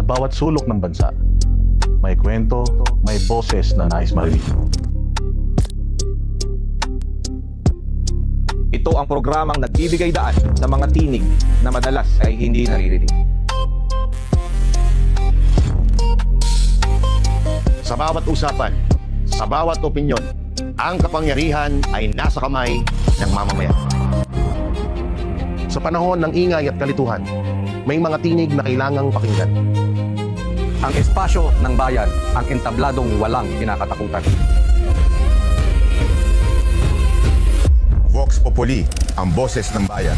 bawat sulok ng bansa, may kwento, may boses na nais marinig. Ito ang programang nagbibigay daan sa mga tinig na madalas ay hindi naririnig. Sa bawat usapan, sa bawat opinyon, ang kapangyarihan ay nasa kamay ng mamamayan. Sa panahon ng ingay at kalituhan, may mga tinig na kailangang pakinggan. Ang espasyo ng bayan, ang entabladong walang kinakatakutan. Vox Populi, ang boses ng bayan.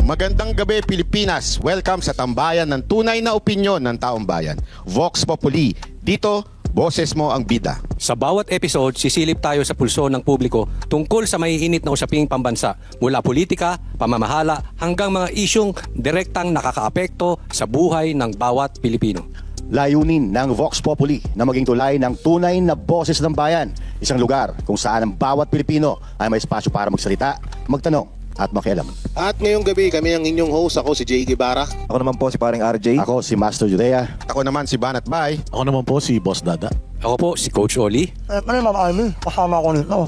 Magandang gabi Pilipinas! Welcome sa tambayan ng tunay na opinyon ng taong bayan. Vox Populi, dito, boses mo ang bida. Sa bawat episode, sisilip tayo sa pulso ng publiko tungkol sa maiinit na usaping pambansa, mula politika, pamamahala, hanggang mga isyong direktang nakakaapekto sa buhay ng bawat Pilipino. Layunin ng Vox Populi na maging tulay ng tunay na boses ng bayan. Isang lugar kung saan ang bawat Pilipino ay may espasyo para magsalita, magtanong at makialam. At ngayong gabi, kami ang inyong host. Ako si Jay Guevara. Ako naman po si paring RJ. Ako si Master Judea. Ako naman si Banat Bay. Ako naman po si Boss Dada. Ako po si Coach Oli. Ano yung Ma'am kasama ko nito.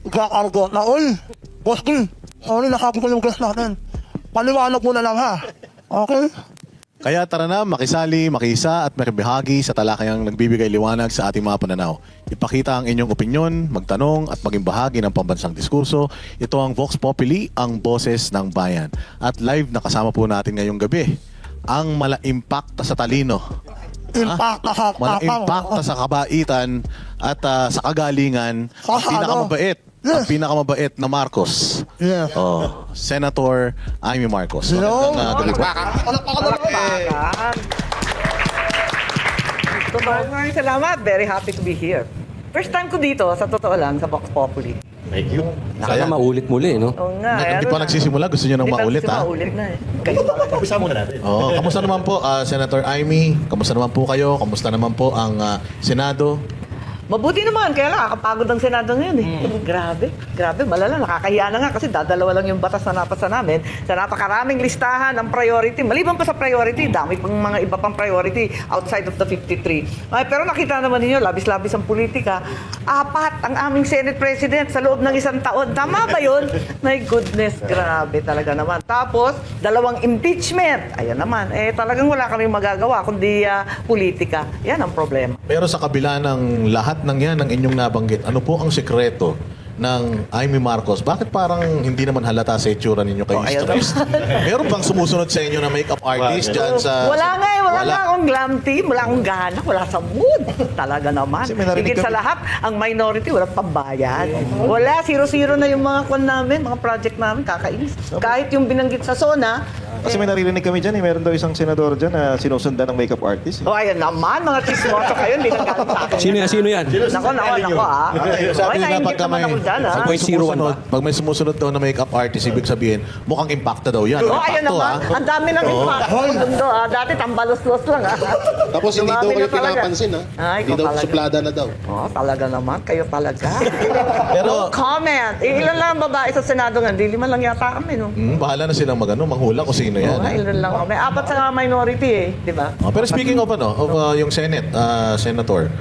Ikakargo na, ol, boss king, nakapin ko yung guest natin. Paliwanag mo na lang ha. Okay? Kaya tara na, makisali, makisa at makibahagi sa talakayang nagbibigay liwanag sa ating mga pananaw. Ipakita ang inyong opinyon, magtanong at maging bahagi ng pambansang diskurso. Ito ang Vox Populi, ang boses ng bayan. At live na kasama po natin ngayong gabi ang mala-impacta sa talino. Impact na sa Mala-impacta sa kabaitan at sa kagalingan. Ang pinakamabait. Yes. Ang pinakamabait na Marcos. Yes. Oh, Senator Amy Marcos. Hello. Magandang gabi po. Maraming salamat. Very happy to be here. First time ko dito, sa totoo lang, sa Vox Populi. Thank you. Sana maulit muli, no? Oo nga. Hindi pa nagsisimula. Gusto nyo nang maulit, ha? Maulit na eh. Kayo Umpisa muna natin. Oo. Kamusta naman po, Senator Amy? Kamusta naman po kayo? Kamusta naman po ang Senado? Mabuti naman, kaya nakakapagod ang Senado ngayon eh. Grabe, malala. Nakakahiya na nga kasi dadalawa lang yung batas na napasa namin sa napakaraming listahan ng priority. Maliban pa sa priority, dami pang mga iba pang priority outside of the 53. Ay, pero nakita naman ninyo, labis-labis ang politika. 4 ang aming Senate President sa loob ng 1 taon. Tama ba yun? My goodness, grabe talaga naman. Tapos, 2 impeachment. Ayan naman, talagang wala kaming magagawa kundi politika. Yan ang problema. Pero sa kabila ng lahat ng yan ng inyong nabanggit, ano po ang sekreto ng Amy Marcos? Bakit parang hindi naman halata sa itsura ninyo kay East? Meron bang sumusunod sa inyo na makeup artist dyan sa... Wala nga wala nga akong glam team, wala akong gana, wala sa mood. Talaga naman. Higit sa lahat, ang minority, walang pambayad. Wala, 0-0 na yung mga kwan namin, mga project namin, kakainis. Kahit yung binanggit sa SONA, Kasi may naririnig kami dyan meron daw isang senador dyan na sinusundan ng makeup artist. ayan naman, mga chismoso kayo, hindi nang galit sa akin. Sino yan? Nako, Sabi nila nainggit pagka naman may, ako dyan, ha? pag may sumusunod daw na makeup artist, ibig sabihin, mukhang impacta daw yan. Ayan Impacto, naman, ang dami ng impact. Mundo, Dati tambalos-los lang, ha? Tapos hindi daw Dumami kayo na talaga. pinapansin, ha? Ay, Hindi ikaw daw talaga. suplada na daw. Talaga naman, kayo talaga. Pero- No comment. Ilan lang ang babae sa Senado nga? Di 5 lang yata kami, no? Bahala na silang manghula kung sino yan. Ilan lang kami. 4 sa minority eh, di ba? Pero speaking of yung Senate, Senator,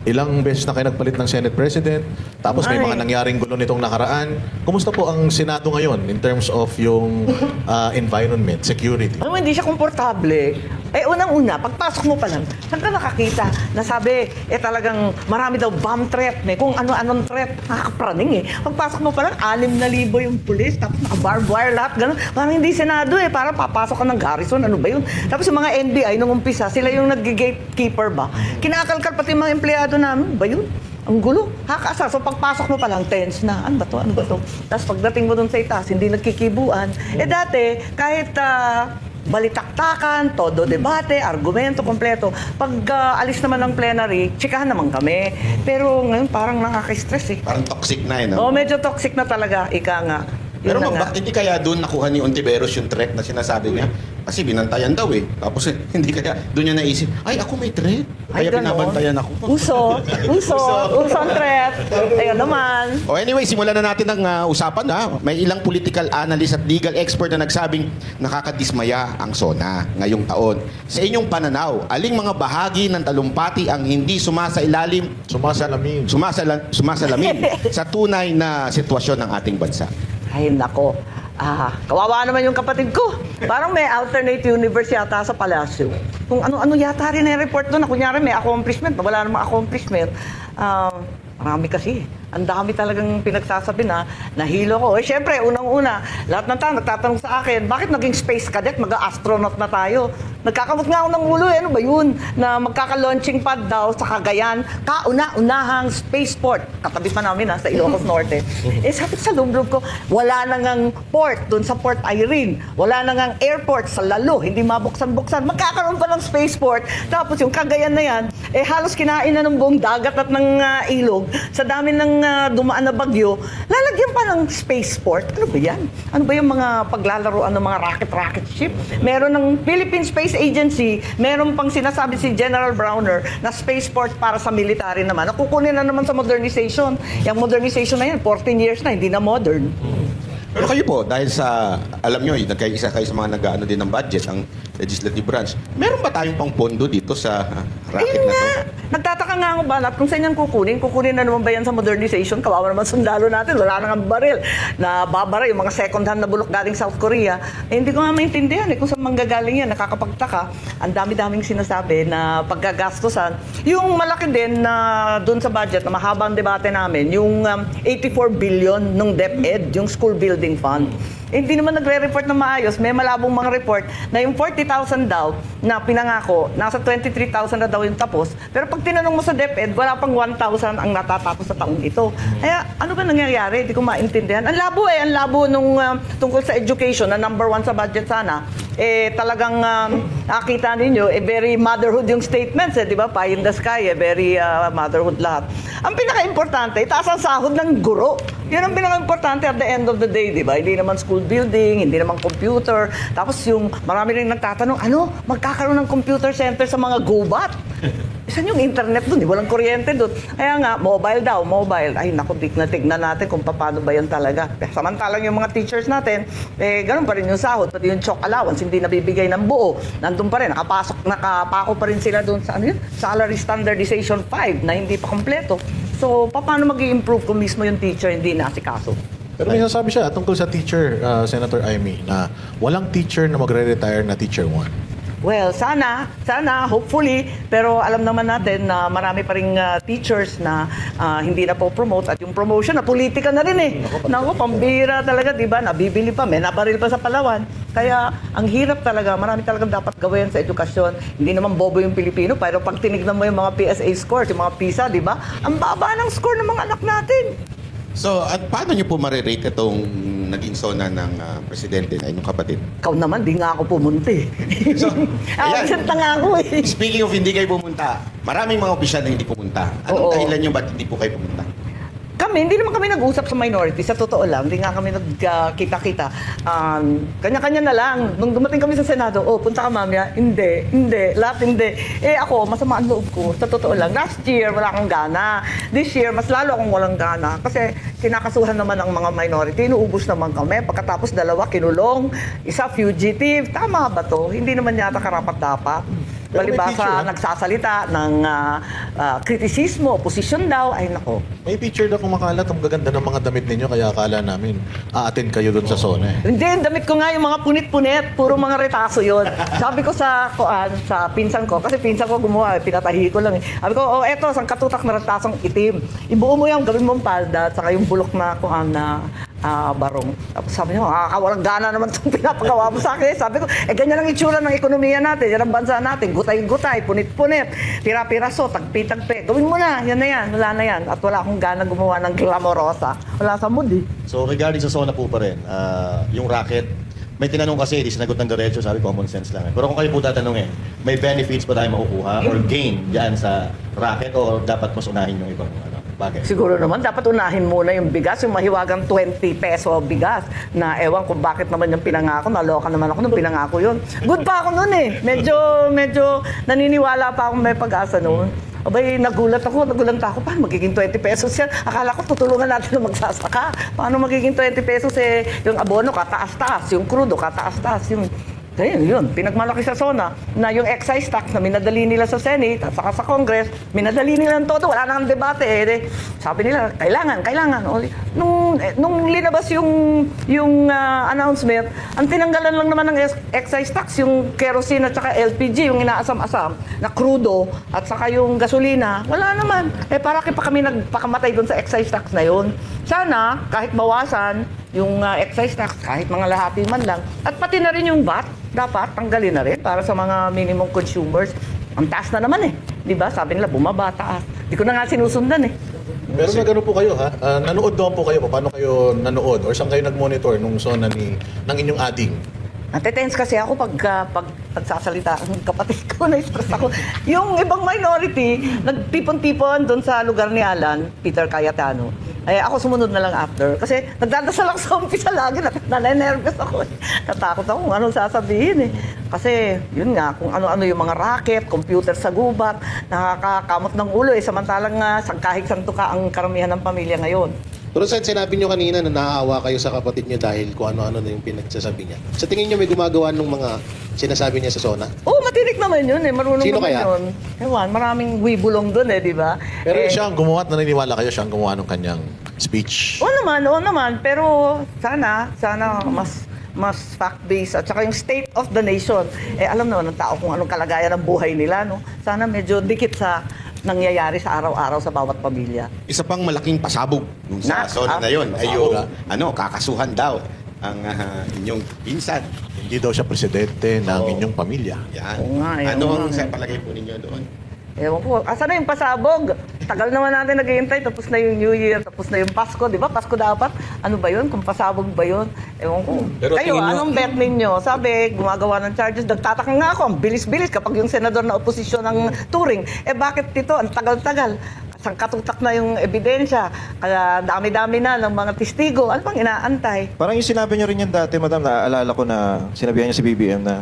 ilang beses na kayo nagpalit ng Senate President, tapos may Ay. mga nangyaring gulo nitong nakaraan. Kumusta po ang Senado ngayon in terms of yung environment, security? Alam mo, hindi siya komportable. Unang-una, pagpasok mo pa lang, saan ka nakakita na sabi, talagang marami daw bomb threat, may kung ano-anong threat, nakakapraning eh. Pagpasok mo pa lang, 6,000 yung pulis, tapos naka-barbed wire lahat, gano'n. Parang hindi Senado eh, parang papasok ka ng garrison, ano ba yun? Tapos yung mga NBI nung umpisa, sila yung nag-gatekeeper ba? Kinakalkal pati yung mga empleyado namin, ba yun? Ang gulo. Hakaasar. So pagpasok mo pa lang, tense na. Ano ba to? Ano ba to? Tapos pagdating mo dun sa itaas, hindi nagkikibuan. Dati, kahit balitaktakan, todo debate, argumento, kompleto. Pag alis naman ng plenary, chikahan naman kami. Pero ngayon parang nakaka-stress eh. Parang toxic na Oh, medyo toxic na talaga. Ika nga. Yun Pero na ma'am, nga. bakit hindi kaya doon nakuha ni Ontiveros yung threat na sinasabi niya? Kasi binantayan daw eh. Tapos hindi kaya doon niya naisip, ay ako may threat. Ay, Kaya ganon. binabantayan ako. Uso ang threat. Ayun naman. O anyway, simulan na natin ang usapan na. May ilang political analyst at legal expert na nagsabing nakakadismaya ang SONA ngayong taon. Sa inyong pananaw, aling mga bahagi ng talumpati ang hindi sumasailalim, sumasalamin sa tunay na sitwasyon ng ating bansa? Ay, nako. Kawawa naman yung kapatid ko. Parang may alternate universe yata sa palasyo. Kung ano-ano yata rin yung report doon na kunyari may accomplishment, wala namang accomplishment. Marami kasi. Ang dami talagang pinagsasabi na nahilo ko. Siyempre, unang-una, lahat ng tao nagtatanong sa akin, bakit naging space cadet, mag-astronaut na tayo? Nagkakamot nga ako ng ulo, ano ba yun? Na magkaka-launching pad daw sa Cagayan, kauna-unahang spaceport. Katabi pa namin sa Ilocos Norte. Sabi ko sa loob ko, wala na ngang port doon sa Port Irene. Wala na ngang airport sa Lalo, hindi mabuksan-buksan. Magkakaroon pa ng spaceport. Tapos yung Cagayan na yan, halos kinain na ng buong dagat at ng ilog. Sa dami ng dumaan na bagyo, lalagyan pa ng spaceport. Ano ba yan? Ano ba yung mga paglalaroan ng mga rocket ship? Meron ng Philippine Space Agency, meron pang sinasabi si General Browner na spaceport para sa military naman. Nakukunin na naman sa modernization. Yung modernization na yan, 14 years na, hindi na modern. Pero kayo po, dahil sa, alam nyo, nagkaisa kayo sa mga nag-ano din ng budget, ang legislative branch, meron ba tayong pang pondo dito sa racket Ayun na nga. to? Nagtataka nga ako ba, kung saan yan kukunin na naman ba yan sa modernization? Kawawa naman sundalo natin, wala na nga baril. Na babara yung mga second hand na bulok galing South Korea. Hindi ko nga maintindihan kung saan manggagaling yan, nakakapagtaka. Ang dami-daming sinasabi na paggagastosan. Yung malaki din na doon sa budget, na mahabang debate namin, yung 84 billion nung DepEd, yung school building fund. Hindi naman nagre-report na maayos. May malabong mga report na yung 40,000 daw na pinangako, nasa 23,000 na daw yung tapos. Pero pag tinanong mo sa DepEd, wala pang 1,000 ang natatapos sa taong ito. Kaya ano ba nangyayari? Hindi ko maintindihan. Ang labo nung tungkol sa education na number 1 sa budget sana. Talagang nakita ninyo, very motherhood yung statements, di ba? Pie in the sky, very motherhood lahat. Ang pinaka-importante, itaas ang sahod ng guro. Yun ang pinaka-importante at the end of the day, di ba? Hindi naman school building, hindi naman computer. Tapos yung marami rin nagtatanong, magkakaroon ng computer center sa mga gubat? Saan yung internet doon? Walang kuryente doon. Kaya nga, mobile daw, mobile. Ay, naku, tignan natin kung paano ba yan talaga. Samantalang yung mga teachers natin, ganun pa rin yung sahod, pati yung chalk allowance, hindi nabibigay ng buo. Nandun pa rin, nakapako pa rin sila doon sa Salary Standardization 5 na hindi pa kompleto. So, paano mag-i-improve kung mismo yung teacher hindi naasikaso? Pero may sasabi siya tungkol sa teacher, Senator Amy, na walang teacher na magre-retire na teacher 1. Well, sana, hopefully, pero alam naman natin na marami pa ring teachers na hindi na po promote at yung promotion na politika na rin eh. Naku, pambira talaga, di ba? Nabibili pa, may nabaril pa sa Palawan. Kaya ang hirap talaga, marami talagang dapat gawin sa edukasyon. Hindi naman bobo yung Pilipino, pero pag tinignan mo yung mga PSA scores, yung mga PISA, di ba? Ang baba ng score ng mga anak natin. So, at paano nyo po marirate itong naging SONA ng presidente na inyong kapatid? Ikaw naman, di nga ako pumunta eh. So, ayan. Absent na nga ako eh. Speaking of hindi kayo pumunta, maraming mga opisyal na hindi pumunta. Anong Oo. dahilan nyo ba't hindi po kayo pumunta? Hindi naman kami nag-usap sa minority. Sa totoo lang, hindi nga kami nagkita-kita. Kanya-kanya na lang. Nung dumating kami sa Senado, punta ka mamaya. Hindi. Lahat hindi. Ako, masama ang loob ko. Sa totoo lang, last year, wala akong gana. This year, mas lalo akong walang gana. Kasi kinakasuhan naman ang mga minority. Inuubos naman kami. Pagkatapos 2, kinulong. 1, fugitive. Tama ba to? Hindi naman yata karapat-dapat. Pero may picture, Palibasa, nagsasalita ng kritisismo, oposisyon daw. Ay, nako. May picture na kumakalat ang gaganda ng mga damit ninyo, kaya akala namin aatin kayo doon sa SONA eh. Hindi, damit ko nga yung mga punit-punit. Puro mga retaso yon. Sabi ko sa pinsan ko, kasi pinsan ko gumawa, pinatahi ko lang eh. Sabi ko, eto, isang katutak na retasong itim. Ibuo mo yan, gawin mong palda, at saka yung bulok na Barong. Tapos sabi niya, walang gana naman itong pinapagawa mo sa akin. Sabi ko, ganyan ang itsura ng ekonomiya natin, yan ang bansa natin, gutay-gutay, punit-punit, pira-piraso, tagpi-tagpi. Gawin mo na yan, wala na yan. At wala akong gana gumawa ng glamorosa. Wala sa mood eh. So regarding sa SONA po pa rin, yung racket, may tinanong kasi, di sinagot ng diretso, sabi common sense lang. Pero kung kayo po tatanungin, may benefits ba tayo makukuha or gain dyan sa racket o dapat mas unahin yung ibang bagay? Siguro naman, dapat unahin muna yung bigas, yung mahiwagang 20 peso bigas, na ewan kung bakit naman yung pinangako, naloka naman ako nung pinangako yun. Good pa ako nun eh. Medyo naniniwala pa akong may pag-asa noon. Abay, nagulat ako, paano magiging 20 pesos yan? Akala ko tutulungan natin na magsasaka. Paano magiging 20 pesos eh, yung abono kataas-taas, yung crudo kataas-taas, yung... Ayun, yun. Pinagmalaki sa SONA na yung excise tax na minadali nila sa Senate at saka sa Congress, minadali nila ng todo. Wala nang debate eh. Sabi nila, kailangan. Nung linabas yung announcement, ang tinanggalan lang naman ng excise tax, yung kerosene at saka LPG, yung inaasam-asam na crudo at saka yung gasolina, wala naman. Para pa kami nagpakamatay doon sa excise tax na yun. Sana, kahit bawasan yung excise tax, kahit mga lahati man lang, at pati na rin yung VAT, dapat tanggalin na rin para sa mga minimum consumers. Ang taas na naman eh. Di ba? Sabi nila, bumaba, taas. Di ko na nga sinusundan eh. Pero nagano po kayo ha? Nanood doon po kayo. Paano kayo nanood? Or saan kayo nag-monitor nung SONA ng inyong ading? Nate-tense kasi ako pag pagsasalita ang kapatid ko, na-stress ako. Yung ibang minority, nagtipon-tipon doon sa lugar ni Alan, Peter Cayetano. Ako sumunod na lang after. Kasi nagdadasal ako sa umpisa lagi, nane-nervous ako. Natakot ako kung anong sasabihin eh. Kasi yun nga, kung ano-ano yung mga racket, computer sa gubat, nakakakamot ng ulo eh. Samantalang kahit santo ka ang karamihan ng pamilya ngayon. Pero sinabi nyo kanina na naaawa kayo sa kapatid nyo dahil kung ano-ano na yung pinagsasabi niya. Sa tingin nyo may gumagawa ng mga sinasabi niya sa SONA? Oo, matinik naman yun eh. Marunong Sino naman kaya? yun. Ewan, maraming wibulong dun eh, di ba? Pero siya ang gumawa at naniniwala kayo siya ang gumawa ng kanyang speech. Oo naman. Pero sana mas fact-based at saka yung state of the nation. Alam naman ng tao kung anong kalagayan ng buhay nila, no? Sana medyo dikit sa nangyayari sa araw-araw sa bawat pamilya. Isa pang malaking pasabog nung sa SONA na yun ay yung kakasuhan daw ang inyong pinsan. Hindi daw siya presidente ng inyong pamilya. Yan. Oo nga, Ano ang nga. palagay po ninyo doon? Ewan ko, asa na yung pasabog? Tagal naman natin naghihintay, tapos na yung New Year, tapos na yung Pasko, di ba? Pasko dapat. Ano ba yun? Kung pasabog ba yun? Ewan ko. Pero Kayo, tingin nyo- anong bet ninyo? Sabi, gumagawa ng charges. Nagtataka nga ako, ang bilis-bilis kapag yung senador na oposisyon ng Turing. Bakit dito? Ang tagal-tagal. Sangkatutak na yung ebidensya. Kaya dami-dami na ng mga testigo. Ano bang inaantay? Parang yung sinabi niyo rin yan dati, madam, naaalala ko na sinabihan niya si BBM na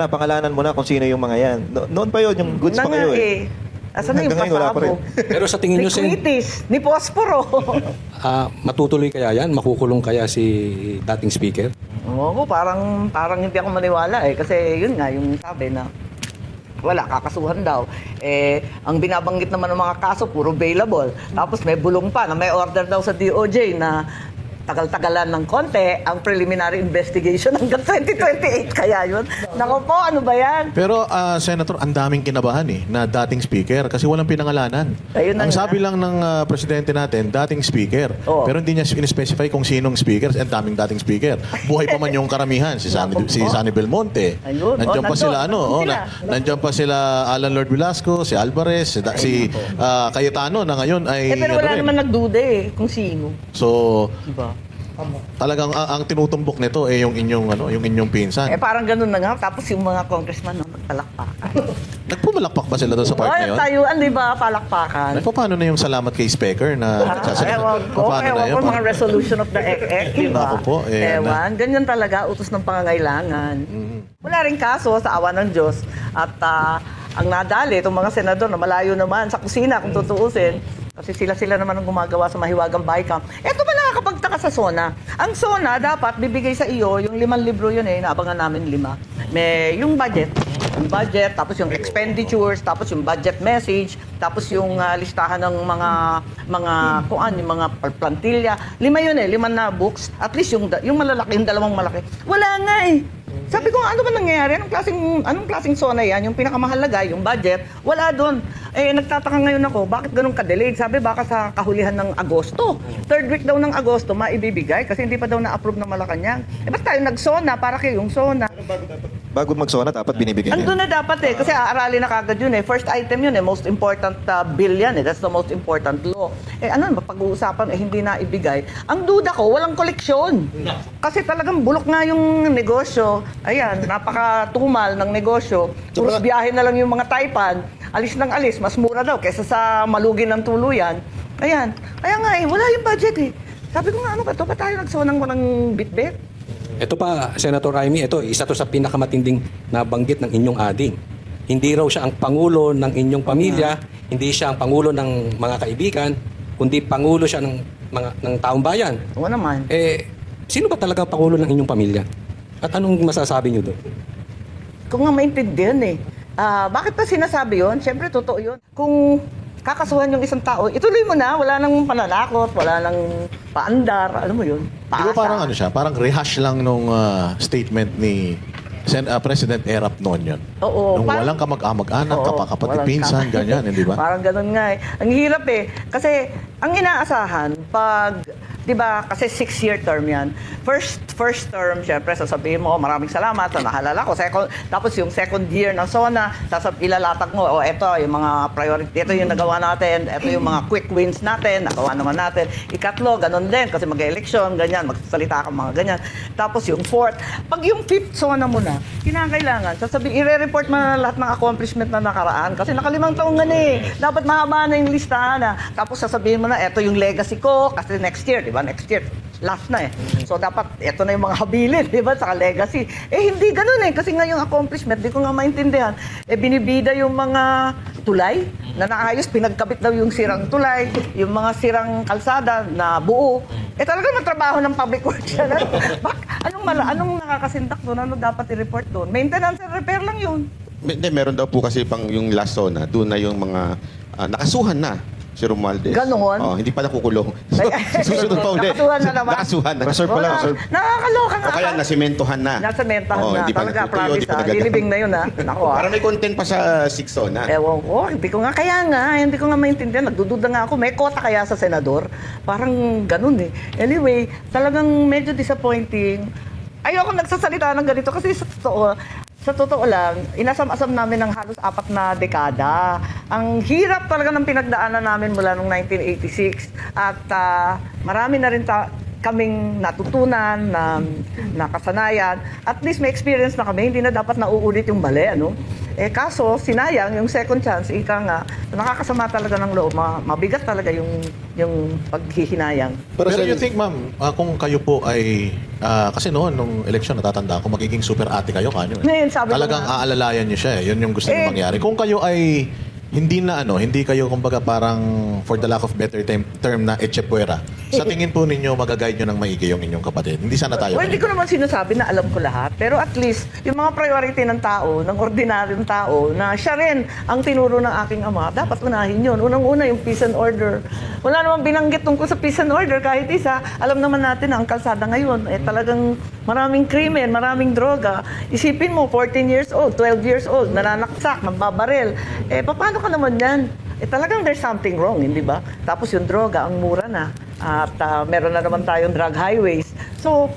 pangalanan mo na kung sino yung mga yan. Noon pa yun, yung goods pa kayo eh. Asan na yung Hanggang ngayon, wala pa rin. pasabog? Pero sa tingin Ni nyo, Sen, Quitis, ni Posporo. matutuloy kaya yan? Makukulong kaya si dating speaker? Oo, parang hindi ako maniwala eh. Kasi yun nga, yung sabi na wala, kakasuhan daw. Ang binabanggit naman ng mga kaso, puro bailable. Tapos may bulong pa na may order daw sa DOJ na tagal-tagalan ng konti ang preliminary investigation hanggang 2028. Kaya yun. Nako po, ano ba yan? Pero Senator, ang daming kinabahan na dating speaker kasi walang pinangalanan. Ayun na Ang nga. sabi lang ng presidente natin, dating speaker. Oo. Pero hindi niya in-specify kung sinong speaker. Ang daming dating speaker. Buhay pa man yung karamihan. Si Sunny Belmonte. Ayun. Nandiyan pa Nandun. sila, Nandun sila. nandiyan pa sila Alan Lord Velasco, si Alvarez, si Cayetano na ngayon ay... Pero wala rin. naman nagduda eh kung sino. So, Diba? talagang ang tinutumbok nito yung inyong pinsan. Parang ganun na nga. Tapos yung mga congressman, nagpalakpakan. Nagpumalakpak ba sila doon sa part na yun? Tayuan, di ba? Palakpakan. Ay, paano na yung salamat kay Speaker na nagsasalita? Ewan ko, Paano na yun? mga resolution of the EC, di ba? Ako po, Ewan, ganyan talaga, utos ng pangangailangan. Wala rin kaso sa awa ng Diyos. At ang nadali, itong mga senador na malayo naman sa kusina, kung tutuusin, kasi sila naman ang gumagawa sa Mahiwagang Baykam. Ito ba nakakapagtaka sa SONA? Ang SONA dapat bibigay sa iyo, yung 5 libro yun naabangan namin 5. May yung budget, tapos yung expenditures, tapos yung budget message, tapos yung listahan ng mga kuan, yung mga plantilla. 5 yun 5 na books. At least yung malalaki, yung dalawang malaki. Wala nga eh. Sabi ko, ano ba nangyayari? Anong klaseng zona yan? Yung pinakamahalaga, yung budget, wala doon. Eh, nagtataka ngayon ako, bakit ganun ka-delayed? Sabi, baka sa kahulihan ng Agosto. Third week daw ng Agosto, maibibigay kasi hindi pa daw na-approve ng Malacanang. Eh, basta tayo nag-SONA para kayong SONA. Bago mag-SONA, dapat binibigyan Andun niya. na dapat eh, kasi aaralin na kagad yun eh. First item yun eh, most important bill yan eh. That's the most important law. Eh ano ba, pag-uusapan eh, hindi na ibigay. Ang duda ko, walang koleksyon. Kasi talagang bulok nga yung negosyo. Ayan, napakatumal ng negosyo. Puros biyahe na lang yung mga Taipan. Alis ng alis, mas mura daw kesa sa malugi ng tuluyan. Ayan, kaya nga eh, wala yung budget eh. Sabi ko nga, ano ba ito? Ba tayo nagsonang walang bit-bit? Ito pa, Senator Raimi, ito, isa to sa pinakamatinding nabanggit ng inyong ading. Hindi raw siya ang pangulo ng inyong pamilya, hindi siya ang pangulo ng mga kaibigan, kundi pangulo siya ng taong bayan. Oo naman. Eh, sino ba talaga ang pangulo ng inyong pamilya? At anong masasabi niyo doon? Kung nga maintindihan eh. Bakit pa sinasabi yun? Siyempre, totoo yun. Kung kakasuhan yung isang tao, ituloy mo na, wala nang pananakot, wala nang paandar, alam mo yun, Di ba parang ano siya? Parang rehash lang nung statement ni President Erap noon yun. Oo. Nung parang- walang kamag-anak, Oo, kapatid, walang pinsan, ganyan, hindi ba? Parang ganun nga eh. Ang hirap eh. Kasi ang inaasahan, pag, di ba, kasi 6-year term yan. First term, syempre, sasabihin mo, maraming salamat sa nahalala ko. Tapos yung second year ng SONA, ilalatag mo, eto yung mga priority, ito yung nagawa natin, ito yung mga quick wins natin, nagawa naman natin. Ikatlo, ganun din, kasi mag-election, ganyan, magsasalita ka mga ganyan. Tapos yung fourth, pag yung fifth SONA mo na, kinakailangan, i-report mo na lahat ng accomplishment na nakaraan. Kasi nakalimang taong nga na eh. Dapat mahaba na yung listahan na. Tapos sasabihin mo na, eto yung legacy ko, kasi next year, di ba? Next year, last na eh. So dapat, eto na yung mga habilin, di ba? Saka legacy. Eh hindi ganun eh. Kasi nga yung accomplishment, di ko nga maintindihan. Eh binibida yung mga tulay na naayos, pinagkabit daw yung sirang tulay, yung mga sirang kalsada na buo. Eh talaga matrabaho ng public works yan. Anong nakakasintak doon? Ano dapat i-report doon? Maintenance and repair lang yun. Hindi, meron daw po kasi pang yung last zone, doon na yung mga nakasuhan na si Romualdez. Ganon? Oh, hindi pa nakukulong. Susunod pa ulit. Nakasuhan na naman. Nakasuhan na. Reserve pa lang, Wala. reserve. Nakakaloka nga. O kaya nasementohan na. Nasementahan Oh, na. hindi pa Talaga, natutuyo, promise hindi pa ha. nagagamit. Lilibing na yun ha. Nako ha. Para may content pa sa 6 zone. Ewan ko, hindi ko nga, kaya nga, hindi ko nga maintindihan. Nagdududa nga ako, may kota kaya sa senador? Parang ganun eh. Anyway, talagang medyo disappointing. Ayoko nagsasalita ng ganito kasi sa totoo lang, inasam-asam namin ng halos 4 na dekada. Ang hirap talaga ng pinagdaanan namin mula noong 1986 at marami na rin kaming natutunan, na kasanayan. At least may experience na kami, hindi na dapat nauulit yung mali, ano? Eh kaso, sinayang yung second chance, ika nga, nakakasama talaga ng loob, mabigat talaga yung paghihinayang. Pero you think, ma'am, kung kayo po ay, kasi noon, nung eleksyon, natatanda ako, magiging super ate kayo, kanyo eh. Ngayon, sabi ko Talagang nga. aalalayan niyo siya eh. Yun yung gusto niyo mangyari. Kung kayo ay hindi kayo kumbaga parang for the lack of better term na echepuera. Sa tingin po ninyo, magaguide nyo ng maigi yung inyong kapatid. Hindi sana tayo. Well, hindi ko naman sinasabi na alam ko lahat. Pero at least, yung mga priority ng tao, ng ordinaryong tao, na siya rin ang tinuro ng aking ama, dapat unahin yun. Unang-una yung peace and order. Wala namang binanggit tungkol sa peace and order kahit isa. Alam naman natin na ang kalsada ngayon, talagang maraming krimen, maraming droga. Isipin mo, 14 years old, 12 years old, nananaksak, nagbabaril. Paano ka naman yan? Talagang there's something wrong, hindi ba? Tapos yung droga, ang mura na. At meron na naman tayong drug highways. So,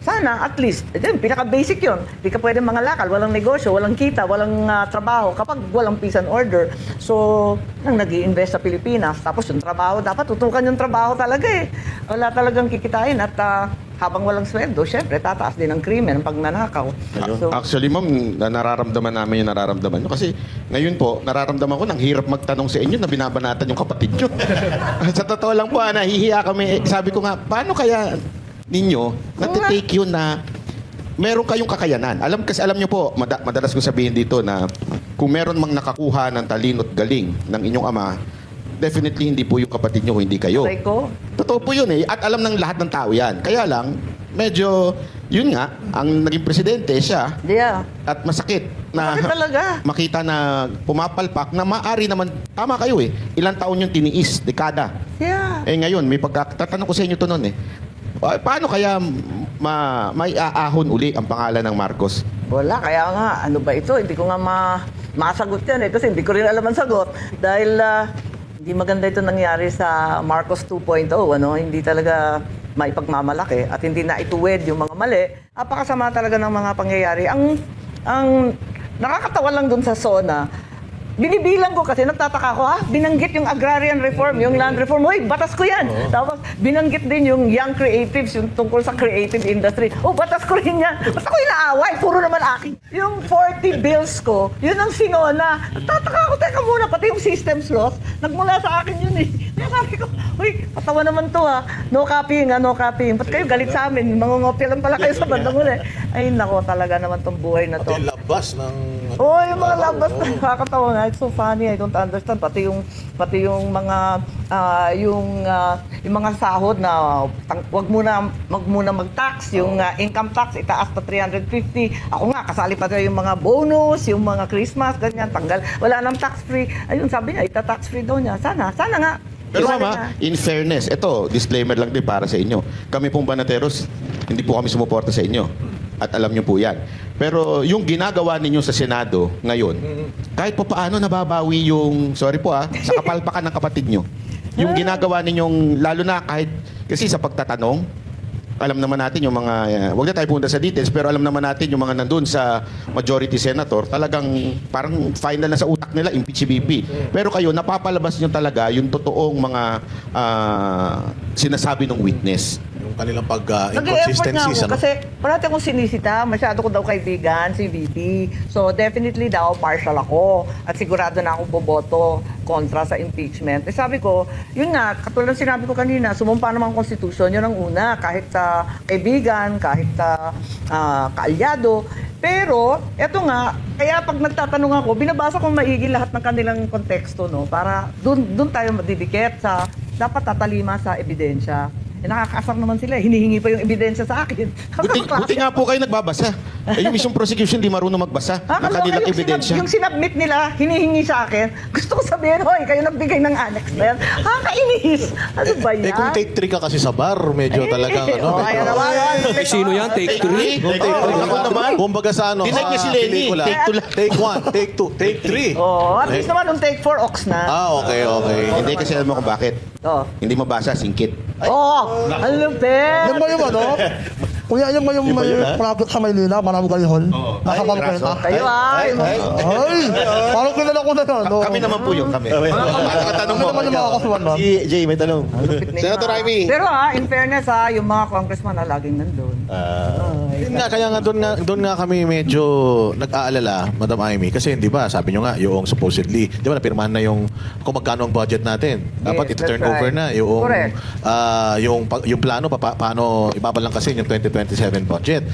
sana at least, pinaka-basic yun. Hindi ka pwede mga lakal, walang negosyo, walang kita, walang trabaho kapag walang peace and order. So, nang nag-i-invest sa Pilipinas, tapos yung trabaho, dapat tutukan yung trabaho talaga eh. Wala talagang kikitain at habang walang sweldo, syempre, tataas din ang krimen, ang pagnanakaw. So, Actually, ma'am, nararamdaman namin yung nararamdaman nyo. Kasi ngayon po, nararamdaman ko, nang hirap magtanong sa inyo na binabanatan yung kapatid nyo. Sa totoo lang po, nahihiya kami. Sabi ko nga, paano kaya ninyo natitake yun na meron kayong kakayanan? Alam nyo po, madalas kong sabihin dito na kung meron mang nakakuha ng talino at galing ng inyong ama, definitely hindi po yung kapatid nyo, hindi kayo. Aray ko. Totoo po yun eh. At alam ng lahat ng tao yan. Kaya lang, medyo, yun nga, ang naging presidente siya. Yeah. At masakit na Masakit talaga. makita na pumapalpak na maaari naman, tama kayo eh, ilang taon yung tiniis, dekada. Yeah. Eh ngayon, may tatanong ko sa inyo to noon eh. Paano kaya may aahon uli ang pangalan ng Marcos? Wala, kaya nga, ano ba ito? Hindi ko nga masagot yan kasi hindi ko rin alam ang sagot. Dahil hindi maganda ito nangyari sa Marcos 2.0, Hindi talaga maipagmamalaki at hindi na ituwid yung mga mali. Napakasama talaga ng mga pangyayari. Ang nakakatawa lang dun sa SONA, binibilang ko kasi nagtataka ko, binanggit yung agrarian reform, yung land reform. Uy, batas ko yan. Tapos binanggit din yung young creatives, yung tungkol sa creative industry. Batas ko rin yan. Basta ko inaaway, puro naman akin. Yung 40 bills ko, yun ang sinona. Nagtataka ko, teka muna, pati yung systems laws, nagmula sa akin yun eh. Kaya sabi ko, uy, patawa naman to no copying, no copying. Ba't kayo galit sa amin? Mangungopia lang pala kayo sa bandang uli. Ay, nako, talaga naman tong buhay na to. Pati yung labas ng... Yung mga labas na nakakatawa nga. It's so funny. I don't understand. Pati yung mga yung mga sahod na wag muna mag-tax, yung income tax itaas pa 350. Ako nga kasali pa rin yung mga bonus, yung mga Christmas, ganyan, tanggal. Wala nang tax free. Ayun, sabi niya, ita-tax free daw niya. Sana nga. Pero Iwanan mama, niya. in fairness, ito, disclaimer lang din para sa inyo. Kami pong Banateros, hindi po kami sumuporta sa inyo. At alam niyo po yan. Pero yung ginagawa ninyo sa Senado ngayon, kahit pa paano nababawi yung, sorry po sa kapalpakan ng kapatid nyo. Yung ginagawa ninyong, lalo na kahit, kasi sa pagtatanong, alam naman natin yung mga, wag na tayo punta sa details, pero alam naman natin yung mga nandun sa majority senator, talagang parang final na sa utak nila, impeach si BP. Pero kayo, napapalabas nyo talaga yung totoong mga sinasabi ng witness. Yung kanilang Nag-e-effort nga pag-inconsistencies. ako kasi parati akong sinisita, masyado ko daw kaibigan si VP. So definitely daw partial ako at sigurado na akong boboto kontra sa impeachment. Sabi ko, yun nga, katulad ng sinabi ko kanina, sumumpa naman ang Constitution, yun ang una, kahit sa kaibigan, kahit sa kaalyado. Pero, eto nga, kaya pag nagtatanong ako, binabasa ko maigi lahat ng kanilang konteksto, para dun tayo madidikit sa dapat tatalima sa ebidensya. Nakakaasar naman sila. Hinihingi pa yung ebidensya sa akin. Buti nga po kayo nagbabasa. Yung mismong prosecution di marunong magbasa ng kanilang ebidensya. Yung sinubmit nila, hinihingi sa akin. Gusto ko sabihin, hoy, kayo nagbigay ng annex na yan. Kainis. Ano ba yan? Kung take 3 ka kasi sa bar, medyo talagang Ayan naman. Sino yan? Take 3? Kung take 3 Ako naman. Kumbaga sa ano, Dinag niya si Lenny. pelikula. Take two lang. Take 1, take 2, take 3. At least naman yung take 4 ox na. Okay. Hindi kasi alam mo kung bakit. Hindi mabasa, singkit. Ang lupit. Yan ba yung Kuya, yan ba yung may project sa Maynila, Manamo Galihon? Nakapampenta? Kayo Ay, parang kilala ko na yun. Kami naman po yun, kami. Tanong mo. Ano naman yung mga kasuhan na? Si Jay, may tanong. Senator Amy. Pero in fairness yung mga congressman na laging nandun. Yun nga, kaya nga doon nga kami medyo nag-aalala, Madam Amy, kasi hindi ba, sabi nyo nga, yung supposedly, di ba napirmahan na yung kung magkano ang budget natin. Dapat Yes, ito-turn that's over right. na yung Correct. yung plano paano ibabalang kasi yung 2027 budget.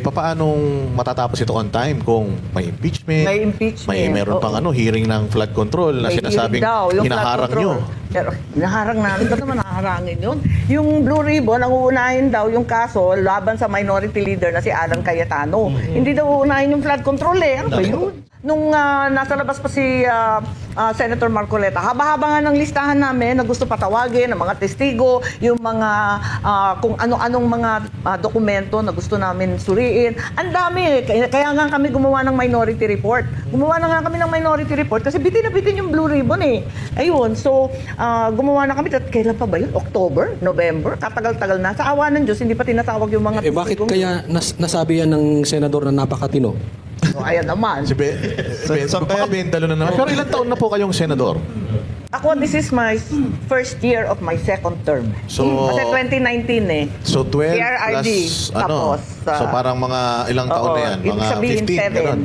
Papaanong matatapos ito on time kung may impeachment? May impeachment, Meron pang oo. hearing ng flood control na May sinasabing hearing daw, yung hinaharang flood nyo. control. Pero hinaharang namin. Ba't naman haharangin yun? Yung Blue Ribbon, ang uunahin daw yung kaso laban sa minority leader na si Alan Cayetano. Hindi daw uunahin yung flood control Ano ba yun? Nung nasa labas pa si Senator Marcoleta, haba-haba nga ng listahan namin na gusto patawagin, ng mga testigo, yung mga kung ano-anong mga dokumento na gusto namin suriin. Ang dami. Kaya nga kami gumawa ng minority report. Gumawa na nga kami ng minority report kasi bitin na bitin yung Blue Ribbon eh. Ayun. So, gumawa na kami. Kailan pa ba yun? October? November? Katagal-tagal na. Sa awa ng Diyos, hindi pa tinatawag yung mga Bakit testigong- kaya nasabi yan ng senador na napakatino? Ayan naman. Bendalo na naman. Pero ilang taon na po kayong senador? Ako, this is my first year of my second term. So- Kasi 2019 eh. So 12 PRRD, plus tapos, so parang mga ilang taon na yan? Ibig Mga sabihin, 15? 7. Ganun.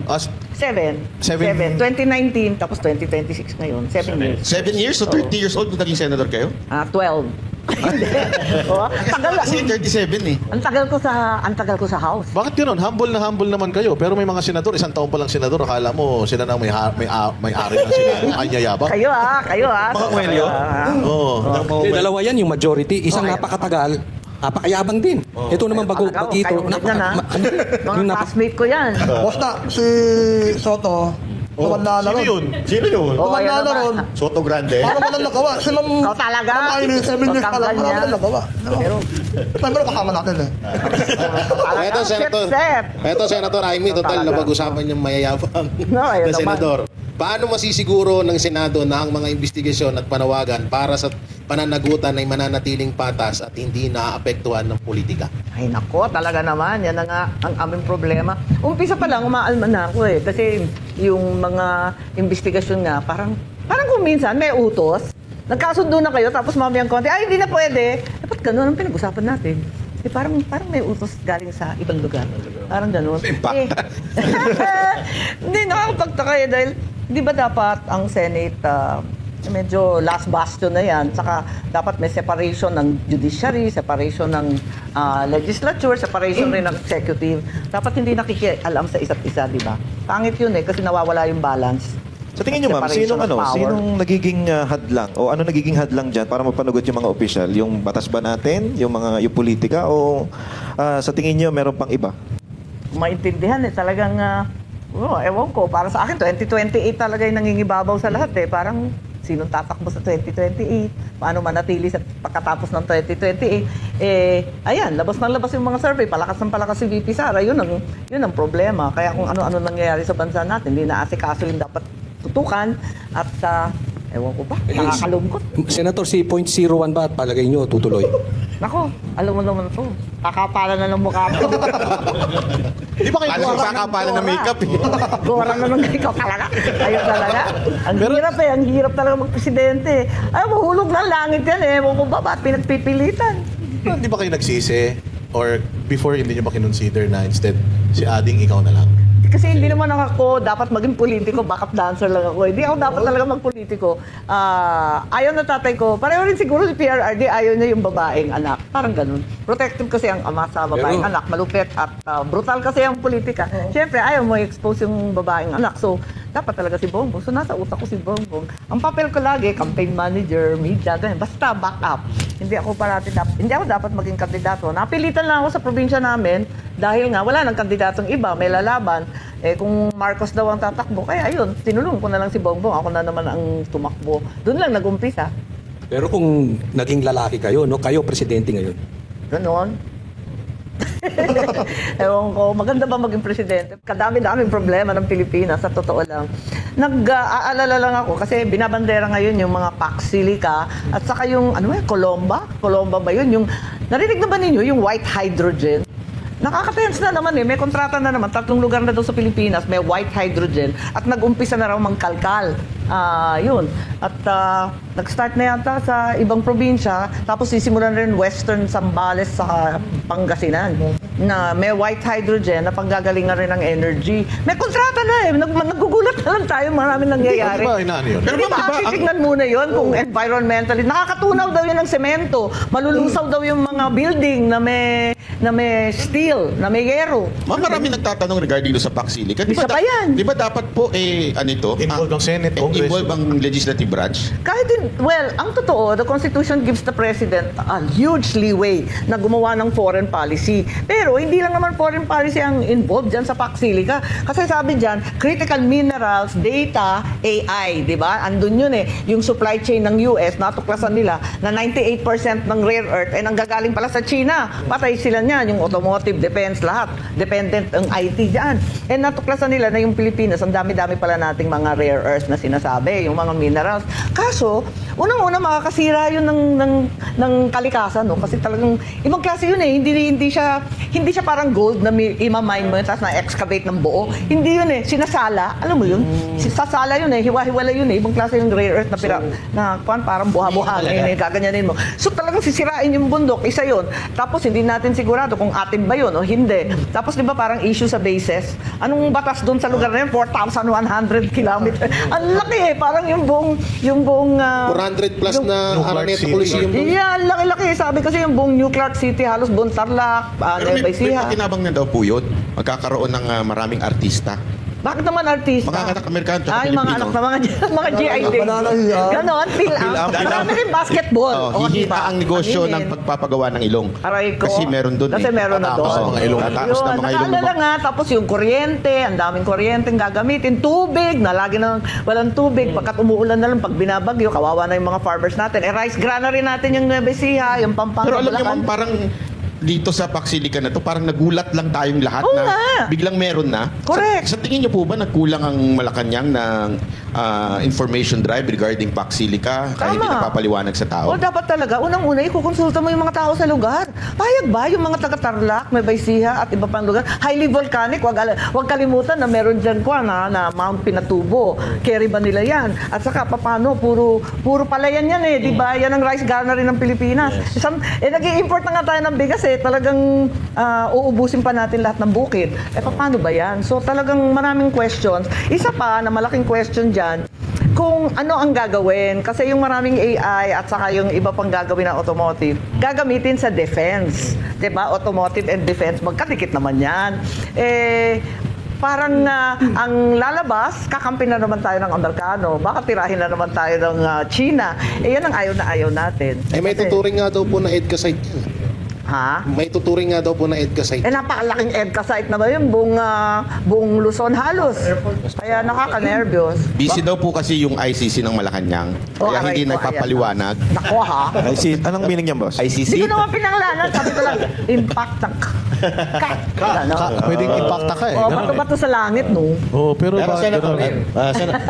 7. 2019, tapos 2026 ngayon. 7 years. 7 years? So 30 years old nung naging senador kayo? 12. Tagal. Kasi 37 eh. Ang tagal ko sa house. Bakit gano'n? Humble na humble naman kayo. Pero may mga senador, isang taon pa lang senador. Akala mo sila na may-ari ng senador. Anyayabang. Kayo. Mga kwelyo? Oo. Dalawa yan, yung majority. Isang napakatagal, napakayabang din. Ito naman bagito. Kayo, mga classmate ko yan. Basta, si Soto, Tumanda na Sino ron. yun? Sino yun? Oh, Tumanda ayan na naman. ron. Soto Grande? Parang walang nagawa. Si Ma'am... Ikaw talaga? Ma'am Irene, 7 years Huwag pa lang. kang Wala ganyan. nagawa. Pero kasama natin eh. Eto, Senator. Set. Eto, Senator Amy, total na Talaga. pag-usapan yung mayayabang No, ayun na naman. senador. Paano masisiguro ng Senado na ang mga investigasyon at panawagan para sa pananagutan ay mananatiling patas at hindi naaapektuhan ng politika? Ay nako, talaga naman. Yan na nga ang aming problema. Umpisa pa lang, umaalma na ako eh. Kasi yung mga investigasyon nga, parang kung minsan may utos, nagkasundo na kayo, tapos mamayang konti, ay hindi na pwede. Dapat ganun ang pinag-usapan natin. Eh, parang may utos galing sa ibang lugar. Parang ganun. Hindi, nakakapagtaka eh dahil di ba dapat ang Senate medyo last bastion na yan. Saka dapat may separation ng judiciary, separation ng legislature, separation rin ng executive. Dapat hindi nakikialam sa isa't isa, di ba? Pangit yun eh, kasi nawawala yung balance. Sa tingin nyo, ma'am, Separation of power. sinong nagiging hadlang o ano nagiging hadlang dyan para mapanagot yung mga opisyal? Yung batas ba natin? Yung politika? O sa tingin nyo, meron pang iba? Maintindihan eh, talagang, ewan ko, para sa akin, 2028 talaga yung nangingibabaw sa lahat eh. Parang, sinong tatakbo sa 2028? Paano manatili sa pagkatapos ng 2028? Ayan, labas yung mga survey, palakas si VP Sara, yun ang problema. Kaya kung ano-ano nangyayari sa bansa natin, hindi naasikaso yung dapat tutukan at ewan ko ba, nakakalungkot. Senator, si .01 ba at palagay nyo tutuloy? Nako, alam mo naman to. Kakapalan na ng mukha mo. Di ba kayo Paano kakapalan ng makeup eh? Gora na ng ikaw talaga. Ayun talaga. Ang hirap eh. Ang hirap talaga magpresidente. Ay, mahulog ng langit yan eh. Ewan ko ba, ba't pinagpipilitan? Di ba kayo nagsisi? Or before, hindi nyo ba kinonsider na instead si Ading ikaw na lang? Kasi hindi naman ako dapat maging politiko, backup dancer lang ako. Hindi ako dapat talaga magpolitiko. Ayaw na tatay ko. Pareho rin siguro si PRRD, ayaw niya yung babaeng anak. Parang ganun. Protective kasi ang ama sa babaeng Pero- anak. Malupit at brutal kasi ang politika. Siyempre, ayaw mo i-expose yung babaeng anak. So, dapat talaga si Bongbong. So, nasa utak ko si Bongbong. Ang papel ko lagi, campaign manager, media, ganyan. Basta backup. Hindi ako dapat maging kandidato. Napilitan lang ako sa probinsya namin dahil nga wala nang kandidatong iba, may lalaban. Kung Marcos daw ang tatakbo, kaya ayun, tinulong ko na lang si Bongbong. Ako na naman ang tumakbo. Doon lang nag-umpisa. Pero kung naging lalaki kayo, no, kayo presidente ngayon. Ganon. Ewan ko, maganda ba maging presidente? Kadami-daming problema ng Pilipinas, sa totoo lang. Nag-aalala lang ako kasi binabandera ngayon yung mga Pax Silica at saka yung, Colomba? Colomba ba yun? Yung, narinig na ba ninyo yung white hydrogen? Nakaka-tense na naman eh. May kontrata na naman. 3 lugar na doon sa Pilipinas. May white hydrogen. At nag-umpisa na raw mangkalkal. Yun. At nag-start na yata sa ibang probinsya. Tapos sisimulan rin Western Zambales sa Pangasinan. Na may white hydrogen na panggagalingan rin ng energy. May kontrata na eh. Nagugulat na lang tayo. Maraming nangyayari. Di ba, inaano yun? Pero titignan muna yun kung environmentally. Nakakatunaw daw yun ng semento. Malulusaw daw yung mga building na may steel, na may yero. Marami nagtatanong regarding do sa Pax Silica. Isa pa yan. Di ba dapat po Involved ang Senate, Congress. Involved ang legislative branch? Kahit ang totoo, the Constitution gives the President a huge leeway na gumawa ng foreign policy. Pero hindi lang naman foreign policy ang involved dyan sa Pax Silica. Kasi sabi dyan, critical minerals, data, AI, di ba? Andun yun eh. Yung supply chain ng US, natuklasan nila na 98% ng rare earth ay nanggagaling pala sa China. Patay sila niyan, yung automotive, defense, lahat. Dependent ang IT dyan. And natuklasan nila na yung Pilipinas, ang dami-dami pala nating mga rare earth na sinasabi, yung mga minerals. Kaso, unang-una makakasira yun ng kalikasan, no? Kasi talagang ibang klase yun eh. Hindi siya parang gold na ima-mine mo yun, tapos na-excavate ng buo. Hindi yun eh. Sinasala. Alam mo yun? Sasala yun eh. Hiwa-hiwala yun eh. Ibang klase yung rare earth na parang buha-buha. Gaganyanin mo. So talagang sisirain yung bundok. Isa yun. Tapos hindi natin sigurado kung atin ba yun o hindi. Tapos di ba parang issue sa bases? Anong batas doon sa lugar na yun? 4,100 kilometers. Ang laki eh. Parang yung buong 400 plus na Nuclear Araneta City. Coliseum doon. yeah, laki-laki. Sabi kasi yung buong New Clark City, halos buong Tarlac, Pero may Nueva Ecija. pakinabang na daw po yun. Magkakaroon ng maraming artista Bakit naman artista? Mga anak Amerikano tsaka Ay, mga Pilipino. anak na mga GID. Ganon, Phil-Am. Marami rin basketball. Oh, hihita ang negosyo ng pagpapagawa ng ilong. Aray ko. Kasi meron doon Kasi meron na Tataas doon. ang mga ilong. Tataas na mga ilong. Nakaalala nga, tapos yung kuryente, ang daming kuryente gagamitin, tubig, na lagi nang walang tubig, pagkat umuulan na lang, pag binabagyo, kawawa na yung mga farmers natin. Rice granary natin yung Nueva Ecija, yung Pampanga, Pero alam niyo Bulacan. ma'am, parang dito sa Paxilica na to, parang nagulat lang tayong lahat Oo na nga. biglang meron na. Correct. Sa tingin niyo po ba nagkulang ang Malacanang ng information drive regarding Paxilica kaya hindi Tama. napapaliwanag sa tao? O dapat talaga, unang-una, ikukonsulta mo yung mga tao sa lugar. Payag ba yung mga taga-Tarlac, Nueva Ecija at iba pang lugar? Highly volcanic, wag kalimutan na meron dyan ko na Mount Pinatubo. Carry ba nila yan? At saka, paano? Puro palayan yan eh. Di ba? Yan ang rice granary ng Pilipinas. Nag-i-import na nga tayo ng bigas eh. Talagang uubusin pa natin lahat ng bukid. Paano ba yan? So talagang maraming questions. Isa pa na malaking question dyan, kung ano ang gagawin. Kasi yung maraming AI at saka yung iba pang gagawin ng automotive, gagamitin sa defense. Diba? Automotive and defense, magkadikit naman yan. Parang ang lalabas, kakampi na naman tayo ng Amerikano. Baka tirahin na naman tayo ng China. Yan ang ayaw na ayaw natin. May Kasi- tuturing nga daw po na EDCA site yan. Ha? May tuturing nga daw po na EDCA site. Napakalaking EDCA site na ba yun? Buong Luzon halos. Kaya nakaka-nervyos. Busy daw po kasi yung ICC ng Malacanang. Oh, Kaya hindi aray ko, nagpapaliwanag. Nako ha? Ay, anong meaning niyan, boss? Hindi ICC? ko naman pinangalanan. Sabi ko lang, impact ng ano? Pwedeng impacta ka eh. Oh, Ganun eh. bato-bato sa langit, no? Oh, pero Pero ba, Senator, ganun?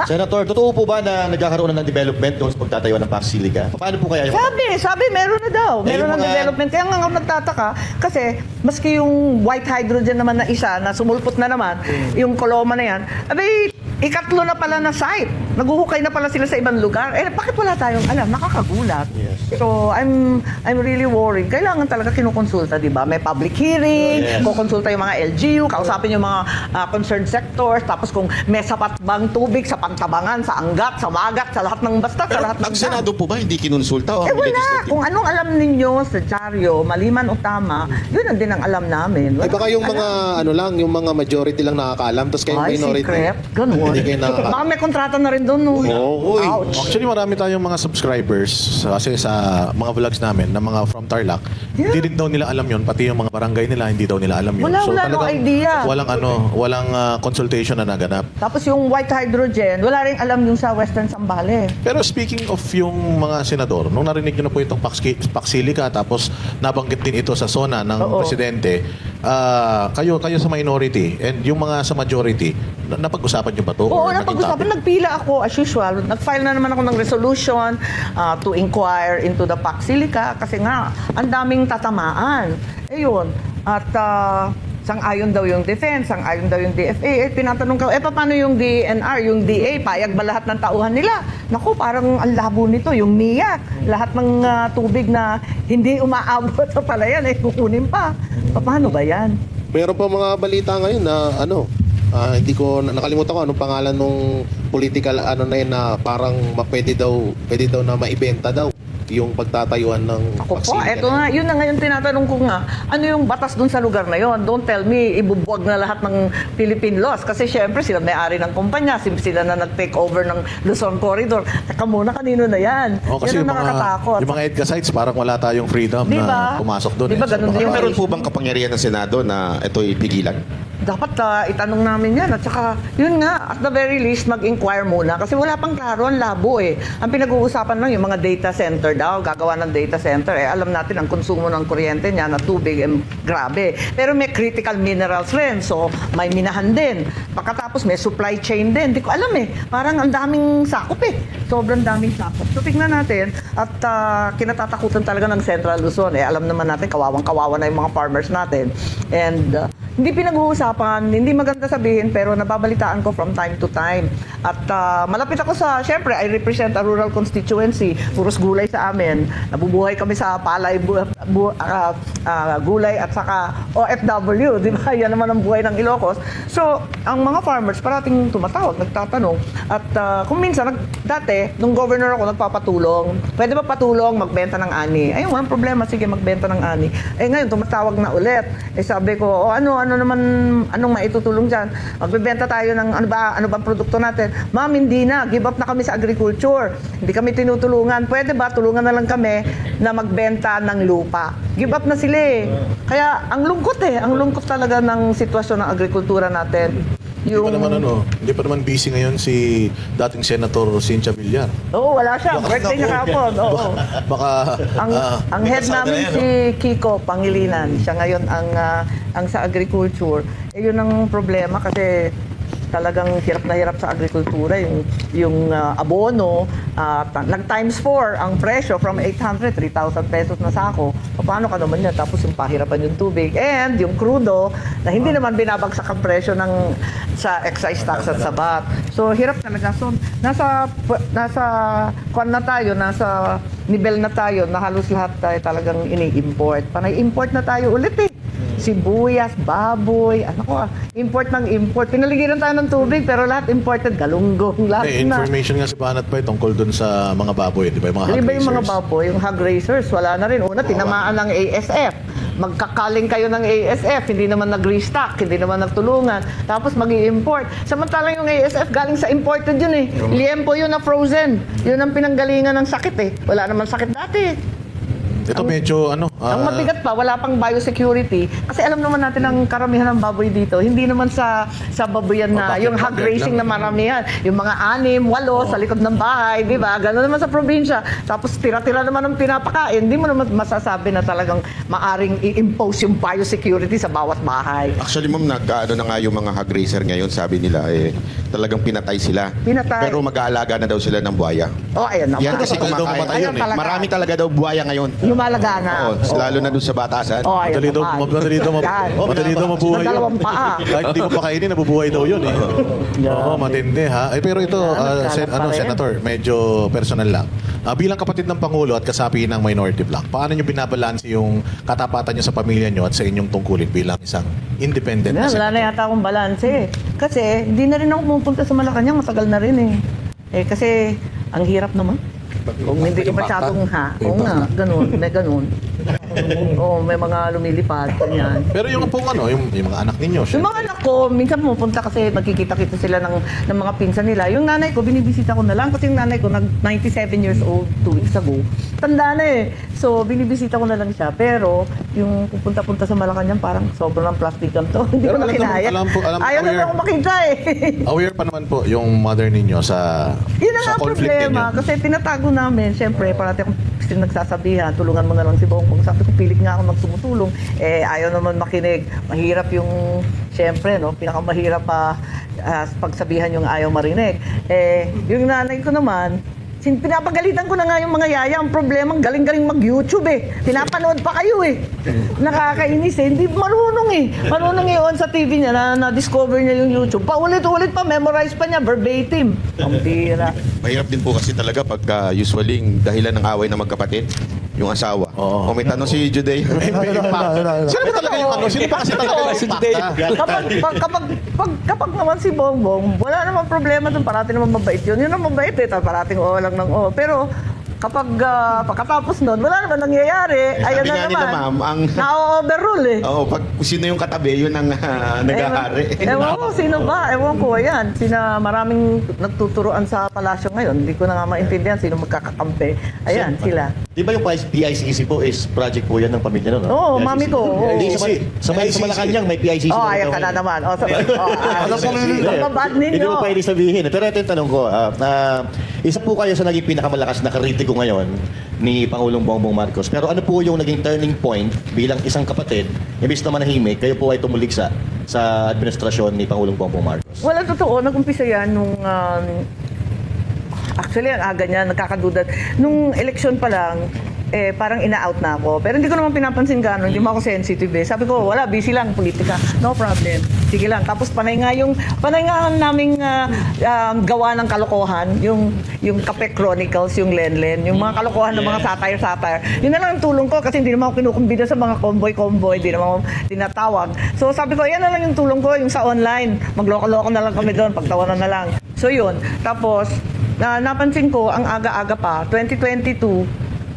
Senator, totoo po ba na nagkakaroon na ng development doon sa pagtatayo ng Paxilica? Paano po kaya yung... Sabi, meron na daw. Eh, Meron yung ng mga- development. Kaya nga ako nagtataka, kasi maski yung white hydrogen naman na isa, na sumulpot na naman, yung Coloma na yan, abay, ikatlo na pala na site. Naguhukay na pala sila sa ibang lugar. Bakit wala tayong alam? Nakakagulat. So, I'm really worried. Kailangan talaga kinukonsulta, di ba? May public hearing, kukonsulta yung mga LGU, kausapin yung mga concerned sectors, tapos kung may sapat bang tubig sa Pantabangan, sa Angat, sa Magat, sa lahat ng basta, sa lahat ng Ang Senado po ba hindi kinonsulta o ang wala. legislative? Kung anong alam ninyo sa dyaryo, maliman o tama, yun ang din ang alam namin. Ay baka yung mga ano lang, yung mga majority lang nakakaalam, tapos kayong Ay, minority. secret. Ganun. Hindi kayo nakakaalam. Baka may kontrata na rin doon, no? Oo, uy. Ouch. Actually, marami tayong mga subscribers kasi sa mga vlogs namin na mga from Tarlac. Yeah. Hindi din daw nila alam yun. Pati yung mga barangay nila, hindi daw nila alam yun. Wala no talagang idea. Walang consultation na naganap. Tapos yung white hydrogen, wala rin alam yung sa Western Zambales. Pero speaking of yung mga senador, nung narinig nyo na po itong Paxilica, tapos nabanggit din ito sa SONA ng Oo. presidente, kayo sa minority and yung mga sa majority, napag-usapan nyo ba to? Oo, Or naging napag-usapan. topic? Nagpila ako as usual. Nag-file na naman ako ng resolution to inquire into the Paxilica kasi nga, ang daming tatamaan. Ayun. At sang-ayon daw yung defense, sang-ayon daw yung DFA. Tinatanong ko, paano yung DNR, yung DA, payag ba lahat ng tauhan nila? Naku, parang ang labo nito, yung NIA. Lahat ng tubig na hindi umaabot sa palayan, kukunin pa. Paano ba yan? Meron pa mga balita ngayon na ano, hindi ko nakalimutan ko anong pangalan nung political ano na yun na parang pwede daw na maibenta daw yung pagtatayuan ng Ako po, Paxilica eto na nga, yun na ngayon tinatanong ko nga, ano yung batas dun sa lugar na yon? Don't tell me, ibubuwag na lahat ng Philippine laws. Kasi syempre, sila may-ari ng kumpanya, sila na nag-take over ng Luzon Corridor. Teka muna, kanino na yan? Oh, kasi yan ang nakakatakot. yung mga EDCA sites, parang wala tayong freedom Diba? na pumasok doon. Diba ganun din yung Meron po bang kapangyarihan ng Senado na ito'y pigilan? Dapat itanong namin yan. At saka, yun nga, at the very least, mag-inquire muna. Kasi wala pang klaro, ang labo eh. Ang pinag-uusapan lang, yung mga data center daw, gagawa ng data center. Alam natin, ang konsumo ng kuryente niya na tubig, grabe. Pero may critical minerals rin. So, may minahan din. Pagkatapos, may supply chain din. Hindi ko alam eh. Parang ang daming sakop eh. Sobrang daming sakop. So, tignan natin. At kinatatakutan talaga ng Central Luzon. Alam naman natin, kawawang-kawawa na yung mga farmers natin. And hindi pinag-uusapan, hindi maganda sabihin, pero nababalitaan ko from time to time. At malapit ako sa, syempre, I represent a rural constituency. Puros gulay sa amin. Nabubuhay kami sa palay, gulay at saka OFW. Di ba? Yan naman ang buhay ng Ilocos. So, ang mga farmers parating tumatawag, nagtatanong. At kung minsan, dati, nung governor ako, nagpapatulong. Pwede ba patulong, magbenta ng ani? Ayun, walang problema, sige, magbenta ng ani. Ngayon, tumatawag na ulit. Sabi ko, ano anong maitutulong dyan? Magbebenta tayo ng ano bang produkto natin? Ma'am, hindi na. Give up na kami sa agriculture. Hindi kami tinutulungan. Pwede ba, tulungan na lang kami na magbenta ng lupa. Give up na sila eh. Kaya, ang lungkot talaga ng sitwasyon ng agrikultura natin. Hindi pa naman busy ngayon si dating Senator Cynthia Villar. Oo, wala siya. Birthday niya kahapon. Oo. Baka Ang head namin si Kiko Pangilinan. Siya ngayon ang sa agriculture. Yun ang problema kasi talagang hirap na hirap sa agrikultura yung abono nag times 4 ang presyo from 800 3,000 pesos na sako. Paano ka naman yan? Tapos yung pahirapan yung tubig and yung crudo na hindi naman binabagsak ang presyo sa excise tax at sa VAT. So hirap talaga. So nasa kwan na tayo, nasa nivel na tayo na halos lahat tayo talagang ini-import. Panay-import na tayo ulit eh. Sibuyas, baboy, import ng import. Pinaligiran tayo ng tubig pero lahat imported, galunggong, lahat na. information nga si Banat pa tungkol dun sa mga baboy, di ba? Yung mga hog Di ba yung mga raisers. baboy, yung hog raisers, wala na rin. Una, tinamaan ng ASF. Magkakaling kayo ng ASF, hindi naman nag-restock, hindi naman nagtulungan. Tapos mag-i-import. Samantalang yung ASF galing sa imported yun eh. Liempo yun na frozen. Yun ang pinanggalingan ng sakit eh. Wala naman sakit dati. Ito medyo Ang mabigat pa, wala pang biosecurity. Kasi alam naman natin ang karamihan ng baboy dito. Hindi naman sa baboyan na, bakit yung hog bakit racing na lang? maramihan. Yung mga 6, 8 sa likod ng bahay, di ba? Gano'n naman sa probinsya. Tapos tira-tira naman ang pinapakain. Hindi mo naman masasabi na talagang maaring i-impose yung biosecurity sa bawat bahay. Actually, ma'am, nag-ano na nga yung mga hog racer ngayon, sabi nila, talagang pinatay sila. Pinatay. Pero mag-aalaga na daw sila ng buwaya. Oh, ayan naman. Yan kasi Matagal daw kumakain. mamatay yun eh. Marami talaga daw buhaya ngayon. Lumalagana. Oo, lalo na doon sa batasan. Oh, ayan Madali daw, naman. madali daw, Yan. madali daw mabuhay Sa dalawang paa. Kahit hindi mo pakainin, nabubuhay daw yun eh. Oo, matindi ha. Pero ito, Nagkalat pa rin. Senator, medyo personal lang. Bilang kapatid ng Pangulo at kasapi ng minority bloc, paano nyo binabalanse yung katapatan nyo sa pamilya nyo at sa inyong tungkulin bilang isang independent na Wala senator? na yata akong balanse eh. Kasi hindi na rin ako pumupunta sa Malacanang, matagal na rin eh. Kasi ang hirap naman. Kung hindi ka masyadong oo nga, ganun, may ganun. Oo, may mga lumilipad, ganyan. Pero yung pong yung mga anak ninyo, Yung mga anak ko, minsan pumupunta kasi magkikita-kita sila ng mga pinsan nila. Yung nanay ko, binibisita ko na lang kasi yung nanay ko, 97 years old 2 weeks ago. Tanda na eh. So, binibisita ko na lang siya. Pero, yung pupunta-punta sa Malacanang, parang sobrang plastikan to. Hindi ko Pero na alam kinaya. naman, Ayaw na aware- ako makita eh. aware pa naman po yung mother ninyo sa Yun ang sa nga conflict problema. ninyo. Kasi tinatago namin, syempre, parati akong nagsasabihan, tulungan mo na lang si Bongbong. Sabi ko, pilit nga ako magtumutulong. Ayaw naman makinig. Mahirap yung, syempre, pinakamahirap pa pagsabihan yung ayaw marinig. Yung nanay ko naman, pinapagalitan ko na nga yung mga yaya. Ang problema, ang galing-galing mag-YouTube eh. Pinapanood pa kayo eh. Nakakainis eh. Hindi marunong eh. Marunong yun sa TV niya na-discover niya yung YouTube. Paulit-ulit pa, memorize pa niya, verbatim. Ang tira. Mahirap din po kasi talaga pagka usually dahilan ng away ng magkapatid, yung asawa. Oo. Kung may tanong si Juday. Sino ba talaga yung Sino ba kasi talaga yung impacta? Kapag naman si Bongbong, wala namang problema doon. Parati naman mabait yun. Yun ang mabait eh. Parating oo lang ng oo. Pero kapag pagkatapos nun, wala naman nangyayari. Ayan Sabi na nga nila, naman. ma'am, Na-overrule eh. Oo, pag sino yung katabi, yun ang nag-aari. Ewan ko, sino ba? Ewan ko, ayan. Maraming nagtuturoan sa palasyo ngayon. Hindi ko na nga maintindihan sino magkakakampi. Ayan, sila. Di ba yung PICC po is project po yan ng pamilya no? Oo, PICC. mami ko. Oo. Hindi, sa Malacanang may PICC. Oh, ayan ka na naman. Oh, mabad ninyo. Hindi mo pwede sabihin. Pero ito yung tanong ko. Isa po kayo sa naging pinakamalakas na kritiko ngayon ni Pangulong Bongbong Marcos. Pero ano po yung naging turning point bilang isang kapatid, imbis na manahimik, kayo po ay tumuligsa sa administrasyon ni Pangulong Bongbong Marcos? Wala, totoo. Nag-umpisa yan nung... actually, ang aga niya, nagkakaduda. Nung eleksyon pa lang, parang ina-out na ako. Pero hindi ko naman pinapansin gano'n. Hindi mo ako sensitive eh. Sabi ko, wala, busy lang, politika. No problem. Sige lang. Tapos panay nga naming gawa ng kalokohan, yung Kape Chronicles, yung Lenlen, yung mga kalokohan ng mga satire. Yun na lang ang tulong ko kasi hindi naman ako kinukumbida sa mga convoy, hindi naman ako tinatawag. So sabi ko, yan na lang yung tulong ko, yung sa online. Magloko-loko na lang kami doon, pagtawanan na lang. So yun. Tapos, napansin ko, ang aga-aga pa, 2022,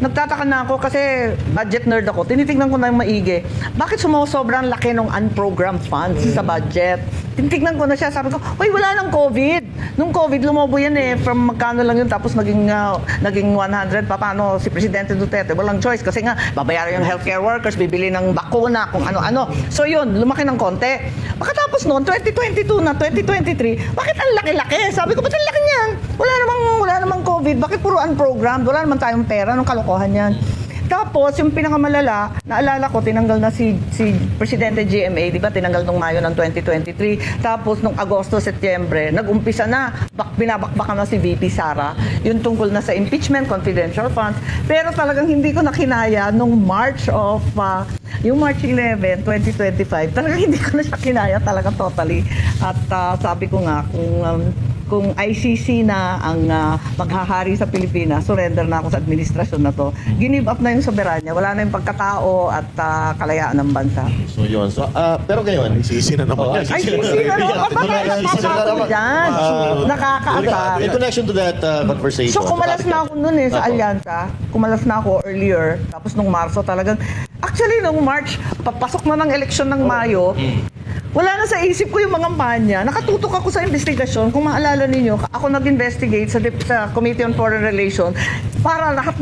nagtataka na ako kasi budget nerd ako. Tinitingnan ko na yung maigi. Bakit sobrang laki ng unprogrammed funds sa budget? Tinitingnan ko na siya. Sabi ko, uy, wala nang COVID. Nung COVID, lumobo yan eh. From magkano lang yun. Tapos naging 100. Paano si Presidente Duterte? Walang choice. Kasi nga, babayaran yung healthcare workers, bibili ng bakuna, kung ano-ano. So yun, lumaki ng konti. Pagkatapos noon, 2022 na, 2023, bakit ang laki-laki? Sabi ko, ba't ang laki niyan? Wala namang COVID. Bakit puro unprogrammed? Wala naman tayong pera. Anong kalokohan yan? Tapos, yung pinakamalala, naalala ko, tinanggal na si Presidente GMA, di ba? Tinanggal nung Mayo ng 2023. Tapos, nung Agosto, Setyembre, nag-umpisa na, binabakbakan na si VP Sara, yung tungkol na sa impeachment, confidential funds. Pero talagang hindi ko nakinaya nung March 11, 2025, talagang hindi ko na siya kinaya talaga totally. At sabi ko nga, kung ICC na ang maghahari sa Pilipinas, surrender na ako sa administrasyon na to. Give up na yung soberanya, wala na yung pagkatao at kalayaan ng bansa. So yun. So, pero ngayon, Sisi na naman. yan. ICC na naman, nakakaatal dyan. Nakakaatal. in connection to that conversation. So kumalas na ako noon sa Alyansa. Kumalas na ako earlier. Tapos nung Marso talagang, actually nung March, papasok na ng eleksyon ng Mayo, wala na sa isip ko yung mga panya. Nakatutok ako sa investigasyon. Kung maalala ninyo, ako nag-investigate sa Committee on Foreign Relations para lahat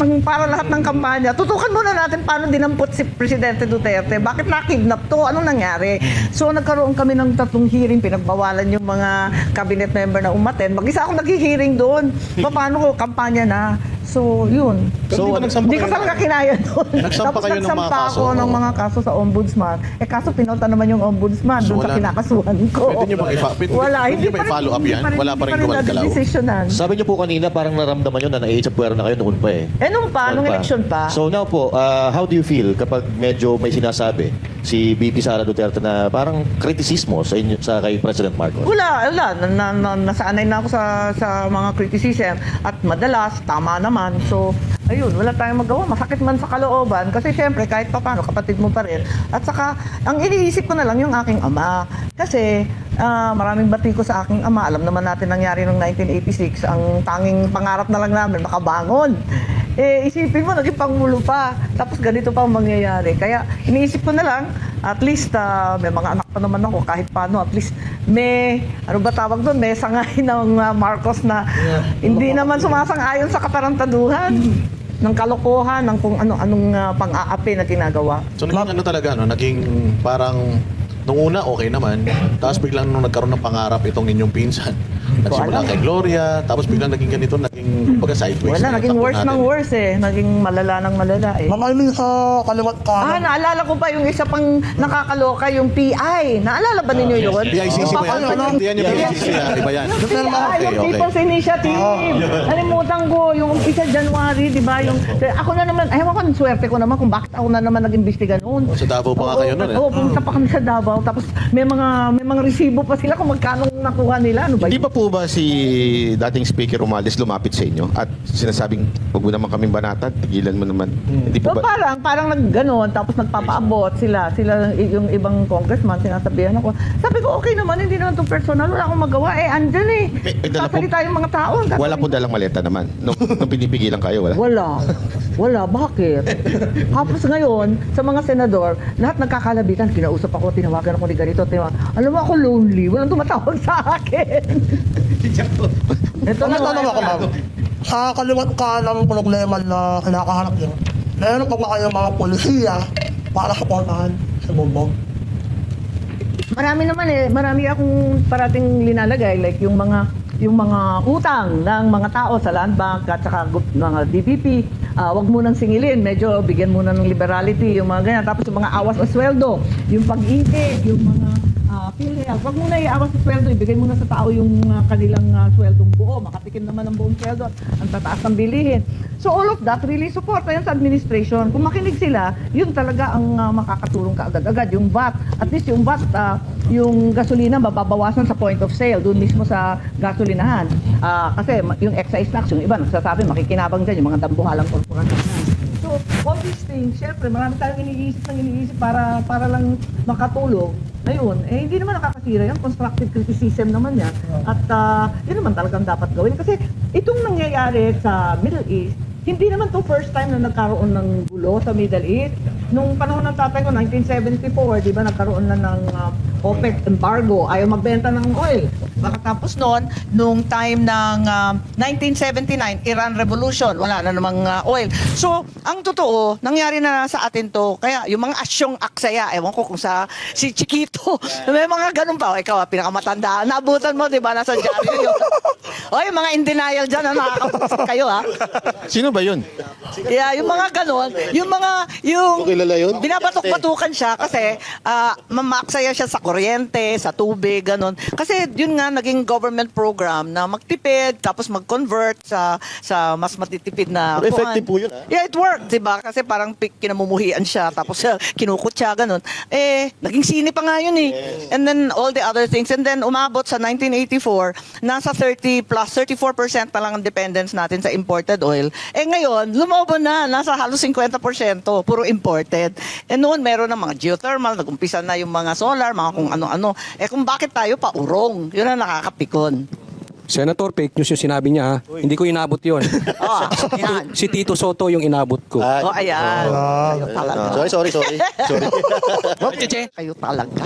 ng kampanya. Tutukan muna natin paano dinampot si Presidente Duterte. Bakit nakidnap to? Anong nangyari? So nagkaroon kami ng 3 hearing. Pinagbawalan yung mga cabinet member na umaten. Mag-isa ako nag-hearing doon. Paano ko kampanya na? So, yun. So, Hindi ko talaga kinaya doon. Nagsampa Tapos kayo ng mga nagsampa kaso? ako ng mga kaso sa ombudsman. Kaso pinota naman yung ombudsman doon sa kinakasuhan ko. Pwede niyo bang Hindi ba i-follow up yan? Wala pa rin gumagalaw? decisionan. Sabi niyo po kanina, parang naramdaman niyo na naiisip puwero na kayo noon pa eh. Nung election pa. So now po, how do you feel kapag medyo may sinasabi si VP Sara Duterte na parang kritisismo sa inyo, sa kay President Marcos? Wala. Nasanay na ako sa mga criticism at madalas, tama naman. So, ayun, wala tayong magawa. Masakit man sa kalooban kasi syempre kahit pa paano, kapatid mo pa rin. At saka, ang iniisip ko na lang yung aking ama. Kasi, maraming bati ko sa aking ama. Alam naman natin nangyari noong 1986. Ang tanging pangarap na lang namin, makabangon. Isipin mo, naging pangulo pa. Tapos ganito pa ang mangyayari. Kaya iniisip ko na lang, at least may mga anak pa naman ako, kahit paano, at least may, ano ba tawag doon, may sangay ng Marcos na hindi naman sumasang-ayon sa katarantaduhan ng kalokohan, ng kung anong pang-aapi na ginagawa. So naging talaga, naging parang nung una okay naman, tapos biglang nung nagkaroon ng pangarap itong inyong pinsan, nagsimula kay Gloria, tapos biglang naging ganito, naging sideways. Wala, na yung naging takbo worse natin. ng worse Naging malala ng malala Ma'am Eileen, sa kaliwat kanan. Naalala ko pa yung isa pang nakakaloka, yung PI. Naalala ba ninyo yun? PICC ba yan? Hindi yan yung PICC, iba yan. Yung PI, yung Okay. People's Initiative. Nalimutan ko, yung umpisa January, di ba? Ako na naman, ayaw ko, swerte ko naman kung bakit ako na naman nag-imbestiga noon. Sa Davao pa nga kayo nun eh. Oo, pumunta pa kami sa Davao. Tapos may mga resibo pa sila kung magkano nakuha nila. Ano ba Hindi yun? pa po ba si dating Speaker Romualdez lumapit sa inyo at sinasabing, huwag mo naman kaming banatan, tigilan mo naman. Hindi po So ba? parang nagganon, tapos nagpapaabot sila yung ibang congressman, sinasabihan ako. Sabi ko, okay naman, hindi naman itong personal, wala akong magawa. Andyan sasalita yung mga tao. Wala po dalang maleta naman. Nung pinipigilan kayo, wala? Wala, bakit? Tapos ngayon, sa mga senador, lahat nagkakalabitan, kinausap ako, tinawagan ako ni ganito, alam mo ako lonely, walang tumatawag sa akin. Ito na Tanong ako, ma'am. Sa kaliwat kanan ng problema na kinakaharap niyo, meron pa ba kayong mga polisiya para supportahan sa bumbong? Marami naman marami akong parating linalagay, like yung mga utang ng mga tao sa Land Bank at saka mga DPP, wag mo nang singilin, medyo bigyan mo na ng liberality, yung mga ganyan. Tapos yung mga awas o sweldo, yung pag-ibig, yung mga PhilHealth, wag mo na iawas sa sweldo, ibigay mo na sa tao yung kanilang sweldong buo, makatikim naman ng buong sweldo at ang tataas ng bilihin. So all of that really support yan sa administration. Kung makinig sila, yun talaga ang makakatulong ka agad-agad. Yung VAT, at least yung VAT, yung gasolina mababawasan sa point of sale, doon mismo sa gasolinahan. Kasi yung excise tax, yung iba nagsasabi makikinabang dyan, yung mga dambuhalang korporasyon. So, all these things, syempre, marami tayong iniisip para lang makatulong. Ngayon, hindi naman nakakasira yan. Constructive criticism naman yan. At yun naman talagang dapat gawin. Kasi itong nangyayari sa Middle East, Hindi naman to first time na nagkaroon ng gulo sa Middle East. Nung panahon ng tatay ko, 1974, di ba, nagkaroon na ng OPEC embargo. Ayaw magbenta ng oil. Pagkatapos noon, nung time ng 1979, Iran Revolution, wala na namang oil. So, ang totoo, nangyari na sa atin to. Kaya yung mga asyong aksaya, ewan ko kung sa si Chiquito, may mga ganun pa. O, ikaw, pinakamatanda. Naabutan mo, di ba, nasa dyaryo yun. O, yung mga in denial dyan, nakakapagpasok kayo, ha? Sino ba yun? Yeah, yung mga ganon, yung kilala yun? binabatok-batukan siya kasi mamaksaya siya sa kuryente, sa tubig, ganon. Kasi yun nga naging government program na magtipid tapos mag-convert sa mas matitipid na Pero effective po yun, Yeah, it worked, 'di ba? Kasi parang kinamumuhian siya tapos kinukot siya ganon. Naging sine pa nga yun eh. And then all the other things and then umabot sa 1984, nasa 34% na lang ang dependence natin sa imported oil. Ngayon, lumobo na, nasa halos 50%, puro imported. Noon, meron ng mga geothermal, nag-umpisa na yung mga solar, mga kung ano-ano. Kung bakit tayo pa urong? Yun ang nakakapikon. Senator, fake news yung sinabi niya ha. Hindi ko inabot yun. Yan. Si Tito Soto yung inabot ko. Ayan. Kayo talaga. Sorry. Kayo talaga.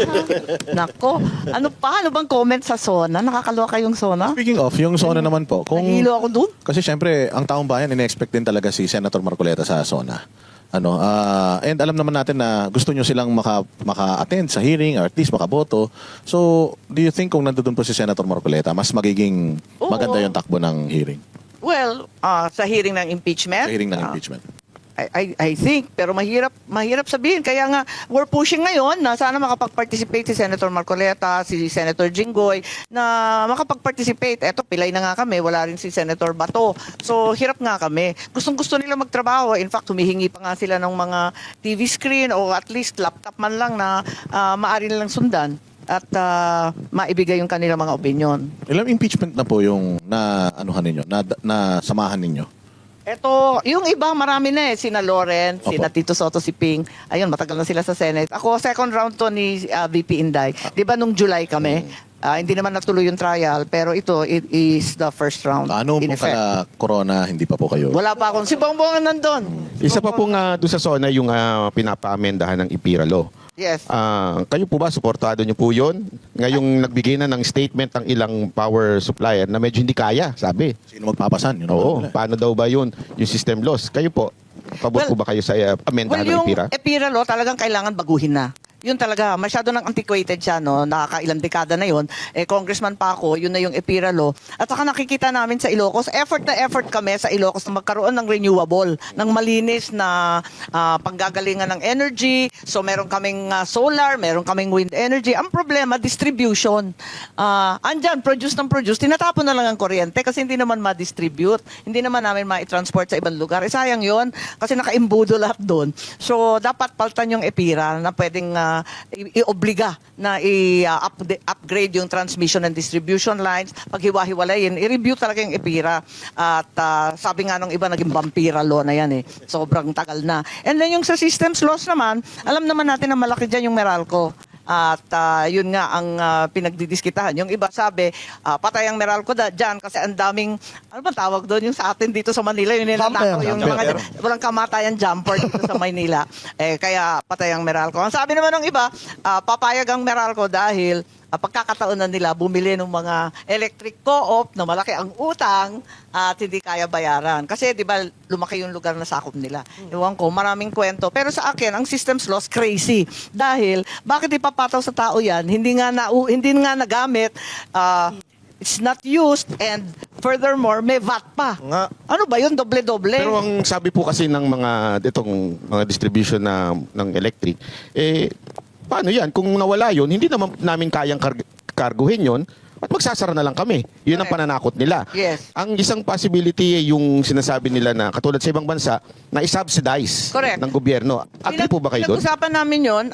Nako. Ano bang comment sa SONA? Nakakaloka yung SONA? Speaking of, yung SONA naman po, Nahilo ako dun. kasi syempre, ang taong bayan, ine-expect din talaga si Senator Marcoleta sa SONA. And alam naman natin na gusto nyo silang maka-attend sa hearing or at least makaboto. So, do you think kung nandoon po si Senator Marcoleta, mas magiging maganda yung takbo ng hearing? Well, sa hearing ng impeachment? Sa hearing ng impeachment. I think, pero mahirap sabihin. Kaya nga, we're pushing ngayon na sana makapag-participate si Senator Marcoleta, si Senator Jinggoy, na makapag-participate. Eto, pilay na nga kami, wala rin si Senator Bato. So, hirap nga kami. Gustong-gusto nila magtrabaho. In fact, humihingi pa nga sila ng mga TV screen o at least laptop man lang na maaari nilang sundan at maibigay yung kanilang mga opinion. Ilang impeachment na po yung na-anuhan ninyo, na samahan ninyo? Eto, yung iba marami na eh. Sina Loren, Opo. sina Tito Soto, si Ping. Ayun, matagal na sila sa Senate. Ako, second round to ni VP Inday. Di ba nung July kami? Hindi naman natuloy yung trial, pero ito, it is the first round. Ano in po effect. kala corona, hindi pa po kayo? Wala pa akong, si Bongbong ang nandun. Isa pa po nga doon sa SONA yung pinapa-amendahan ng IPIRA law. Yes. Kayo po ba, suportado niyo po yun? Ngayong nagbigay na ng statement ang ilang power supplier na medyo hindi kaya, sabi. Sino magpapasan? Yun Oo, naman nila. paano daw ba yun? Yung system loss. Kayo po, pabor po ba kayo sa amendahan ng yung IPIRA? EPIRA law talagang kailangan baguhin na. Yun talaga, masyado nang antiquated siya, no? Nakakailang dekada na yun. Congressman pa ako, yun na yung EPIRA law. At saka nakikita namin sa Ilocos, effort kami sa Ilocos na magkaroon ng renewable, ng malinis na panggagalingan ng energy. So meron kaming solar, meron kaming wind energy. Ang problema, distribution. Andyan, produce, tinatapon na lang ang kuryente kasi hindi naman ma-distribute. Hindi naman namin ma-transport sa ibang lugar. Sayang yun kasi nakaimbudo lahat doon. So dapat paltan yung EPIRA na pwedeng i-obliga na i-upgrade yung transmission and distribution lines, paghiwa-hiwalayin, i-review talaga yung EPIRA. At sabi nga nung iba, naging vampira law na yan eh. Sobrang tagal na. And then yung sa systems laws naman, alam naman natin na malaki dyan yung Meralco. At yun nga ang pinagdidiskitahan. Yung iba sabi, patay ang Meralco dyan kasi ang daming, ano ba tawag doon, yung sa atin dito sa Manila, yung nilalako, yung mga walang kamatayan jumper dito sa Maynila. Kaya patay ang Meralco. Ang sabi naman ng iba, papayag ang Meralco dahil pagkakataon na nila bumili ng mga electric co-op na malaki ang utang at hindi kaya bayaran. Kasi di ba lumaki yung lugar na sakop nila. Ewan ko, maraming kwento. Pero sa akin, ang systems loss crazy. Dahil bakit ipapataw sa tao yan? Hindi nga nagamit. It's not used and furthermore, may VAT pa. Nga. Ano ba yun? Doble-doble. Pero ang sabi po kasi ng mga distribution ng electric, paano yan? Kung nawala yun, hindi naman namin kayang karguhin yun, at magsasara na lang kami. Yun ang pananakot nila. Yes. Ang isang possibility yung sinasabi nila na katulad sa ibang bansa, na i-subsidize Correct. ng gobyerno. Agree po ba kayo doon? Pinag-usapan namin yun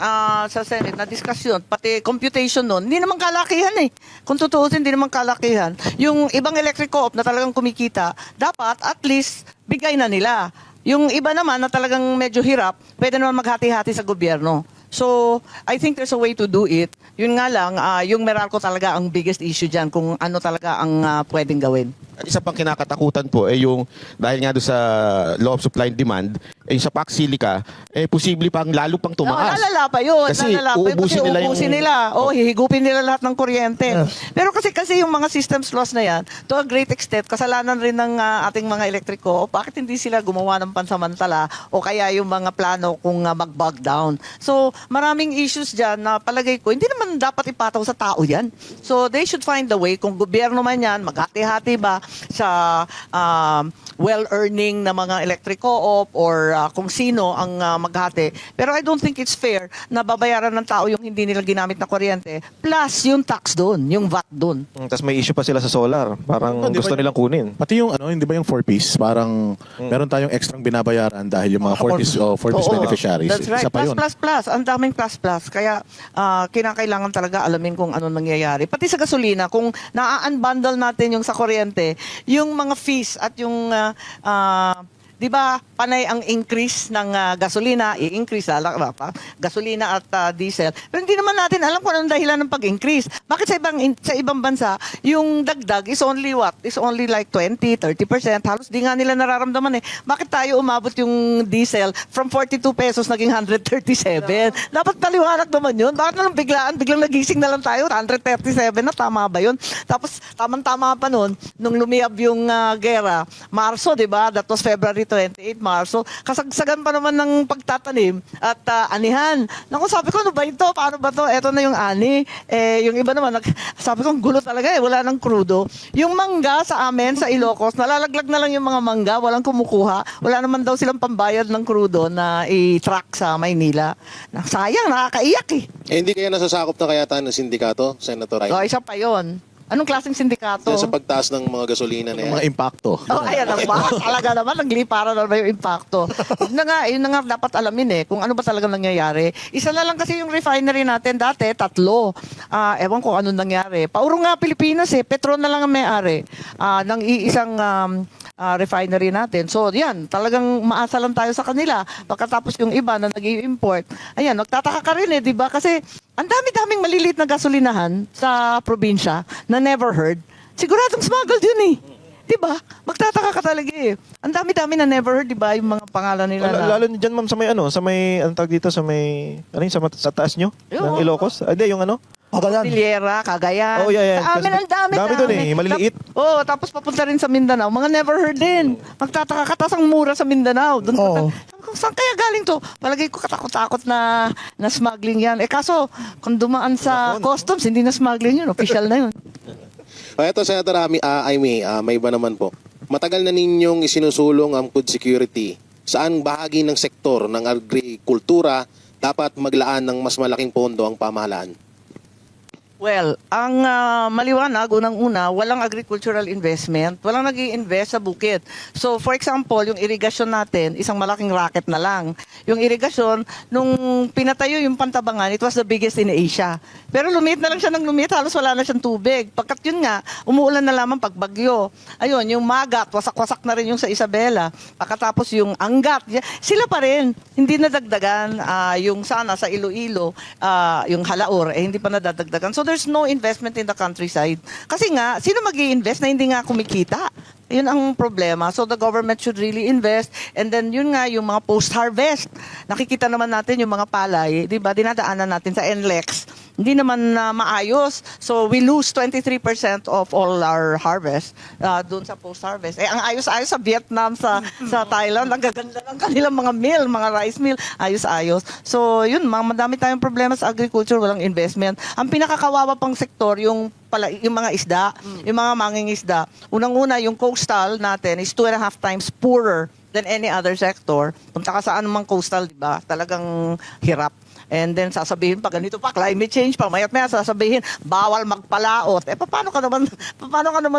sa Senate na diskusyon, pati computation nun, hindi naman kalakihan eh. Kung tutuusin, hindi naman kalakihan. Yung ibang electric co-op na talagang kumikita, dapat at least bigay na nila. Yung iba naman na talagang medyo hirap, pwede naman maghati-hati sa gobyerno. So, I think there's a way to do it. Yun nga lang, yung Meralco talaga ang biggest issue dyan kung ano talaga ang pwedeng gawin. isa pang kinakatakutan po ay yung dahil nga doon sa law of supply and demand, yung sa PAC Silica, posible pang lalo pang tumaas. Lalala pa yun. Kasi Lalala pa yun. uubusin nila yung... Uubusin nila. Oo, hihigupin nila lahat ng kuryente. Pero kasi yung mga systems loss na yan, to a great extent, kasalanan rin ng ating mga elektriko, bakit hindi sila gumawa ng pansamantala o kaya yung mga plano kung mag-bog down. So, maraming issues dyan na palagay ko, hindi naman dapat ipataw sa tao yan. So, they should find the way. Kung gobyerno man yan, maghati-hati ba sa well-earning na mga electric co-op or kung sino ang maghati. Pero I don't think it's fair na babayaran ng tao yung hindi nila ginamit na kuryente plus yung tax doon, yung VAT doon. Tapos may issue pa sila sa solar. Parang Hindi gusto ba- nilang kunin. Pati yung hindi ba yung 4-piece? Parang meron tayong extrang binabayaran dahil yung mga 4-piece Oo, beneficiaries. That's right. Isa pa Plus, yun. plus. Ang daming plus. Kaya kinakailangan talaga alamin kung ano nangyayari. Pati sa gasolina, kung na-unbundle natin yung sa kuryente, yung mga fees at yung di ba, panay ang increase ng gasolina, i-increase pa, gasolina at diesel. Pero hindi naman natin alam kung anong dahilan ng pag-increase. Bakit sa ibang bansa, yung dagdag is only what? Is only like 20-30%. Halos di nga nila nararamdaman eh. Bakit tayo umabot yung diesel from 42 pesos naging 137? Dapat paliwanag naman yun. Bakit nalang biglang nagising na lang tayo, 137 na, tama ba yun? Tapos, tamang-tama pa nun, nung lumiyab yung gera, Marso, di ba? That was February 28 Marso, kasagsagan pa naman ng pagtatanim at anihan. Naku, sabi ko, ano ba ito? Paano ba to? Eto na yung ani. Yung iba naman, sabi ko, ang gulo talaga wala nang krudo. Yung mangga sa amin, sa Ilocos, nalalaglag na lang yung mga mangga, walang kumukuha. Wala naman daw silang pambayad ng krudo na i-truck sa Maynila. Sayang, nakakaiyak eh. Hindi kaya nasasakop na kaya tayo ng sindikato, Senator Ray? So, isa pa yon. Anong klaseng sindikato? Yan sa pagtaas ng mga gasolina na yan. Mga impacto. Oh, ayan naman. Talaga naman, nagliparan na ba yung impacto? Yun na nga dapat alamin kung ano ba talaga nangyayari. Isa na lang kasi yung refinery natin dati, 3. Ewan ko ano nangyari. Pauro nga Pilipinas Petron na lang ang may-ari ng iisang refinery natin. So, yan, talagang maasa lang tayo sa kanila. Pagkatapos yung iba na nag-i-import, ayan, nagtataka ka rin di ba? Kasi ang dami-daming maliliit na gasolinahan sa probinsya na never heard. Siguradong smuggled yun Di ba? Magtataka ka talaga Ang dami-dami na never heard, di ba? Yung mga pangalan nila na... Lalo dyan, ma'am, sa may, anong tawag dito, sa may, sa taas nyo? Ng Ilocos? Hindi, yung ano? Cordillera, Cagayan. Oh, yeah. Sa amin, ang dami. Dami dun maliliit. Tapos papunta rin sa Mindanao. Mga never heard din. Magtataka ka, tas ang mura sa Mindanao. Doon sabi ko, saan kaya galing to? Palagay ko katakot-takot na smuggling yan. Kaso, kung dumaan sa customs, hindi na smuggling yun. Official na yun. O eto, Senator Amy, may iba naman po. Matagal na ninyong isinusulong ang food security. Saan bahagi ng sektor ng agrikultura dapat maglaan ng mas malaking pondo ang pamahalaan? Well, ang maliwanag, unang-una, walang agricultural investment. Walang nag-i-invest sa bukid. So, for example, yung irigasyon natin, isang malaking racket na lang. Yung irigasyon, nung pinatayo yung Pantabangan, it was the biggest in Asia. Pero lumiit na lang siya ng lumiit, halos wala na siyang tubig. Pagkat yun nga, umuulan na lamang pag bagyo. Ayun, yung Magat, wasak-wasak na rin yung sa Isabela. Pagkatapos yung Angat, sila pa rin. Hindi nadagdagan. Yung sana sa Iloilo, yung Halaor, hindi pa nadadagdagan. So, there's no investment in the countryside. Kasi nga, sino mag-i-invest na hindi nga kumikita? Yun ang problema. So the government should really invest. And then yun nga, yung mga post-harvest. Nakikita naman natin yung mga palay, di ba? Dinadaanan natin sa NLEX. Hindi naman maayos. So we lose 23% of all our harvest doon sa post-harvest. Ang ayos-ayos sa Vietnam, sa Thailand, ang gaganda ng kanilang mga mill, mga rice mill, ayos-ayos. So yun, madami tayong problema sa agriculture, walang investment. Ang pinakakawawa pang sektor, yung mga isda, yung mga mangingisda. Unang-una, yung coastal natin is 2.5 times poorer than any other sector. Punta ka sa anumang coastal, di ba? Talagang hirap. And then sasabihin pa ganito pa, climate change pa, mayat-maya sasabihin, bawal magpalaot. Paano ka naman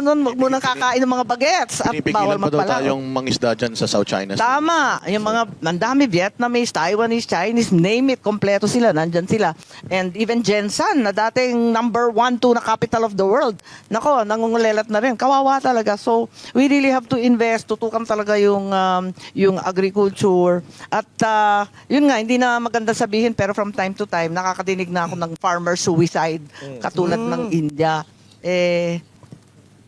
nun, wag mo nang kakain ng mga bagets at bawal Pinipigilan pa daw magpalaot. tayong mangisda dyan sa South China Sea. Tama. Yung mga, nandami, Vietnamese, Taiwanese, Chinese, name it, kompleto sila, nandyan sila. And even Jensan, na dating number 1, 2 na capital of the world. Nako, nangungulelat na rin. Kawawa talaga. So, we really have to invest, tutukan talaga yung agriculture. At yun nga, hindi na maganda sabihin, pero from time to time, nakakadinig na ako ng farmer suicide, katulad ng India.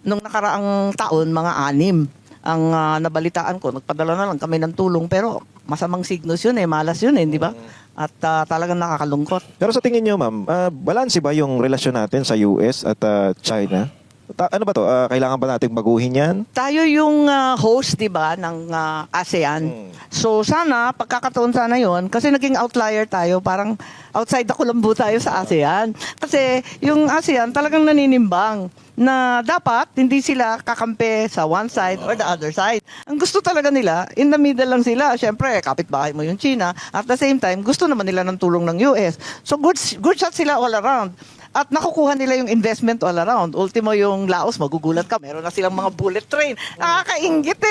nung nakaraang taon, mga 6 ang nabalitaan ko. Nagpadala na lang kami ng tulong, pero masamang signos yun malas yun di ba? At talagang nakakalungkot. Pero sa tingin nyo, ma'am, balanse ba yung relasyon natin sa US at China? Ano ba to? Kailangan ba nating baguhin yan? Tayo yung host, di ba, ng ASEAN. So sana, pagkakataon sana yon, kasi naging outlier tayo, parang outside the kulambu tayo sa ASEAN. Kasi yung ASEAN talagang naninimbang na dapat hindi sila kakampi sa one side or the other side. Ang gusto talaga nila, in the middle lang sila. Siyempre, kapitbahay mo yung China. At the same time, gusto naman nila ng tulong ng US. So good shot sila all around. At nakukuha nila yung investment all around. Ultimo yung Laos, magugulat ka. Meron na silang mga bullet train. Nakakaingit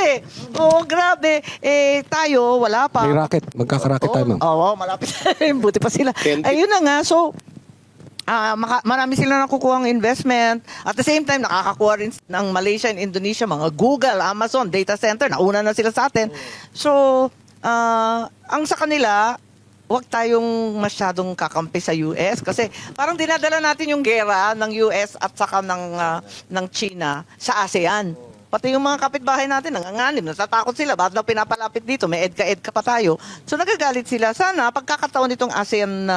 Oo, grabe. Tayo, wala pa. May racket. Magkakaracket tayo, ma'am. Oo, malapit. Buti pa sila. Ayun na nga. So, marami silang nakukuha ng investment. At the same time, nakakakuha rin ng Malaysia and Indonesia, mga Google, Amazon, data center. Nauna na sila sa atin. So, ang sa kanila, huwag tayong masyadong kakampi sa US kasi parang dinadala natin yung gera ng US at saka ng China sa ASEAN. Pati yung mga kapitbahay natin, nanganganib, natatakot sila. Bakit daw pinapalapit dito? May edka-edka pa tayo. So nagagalit sila. Sana, pagkakataon nitong ASEAN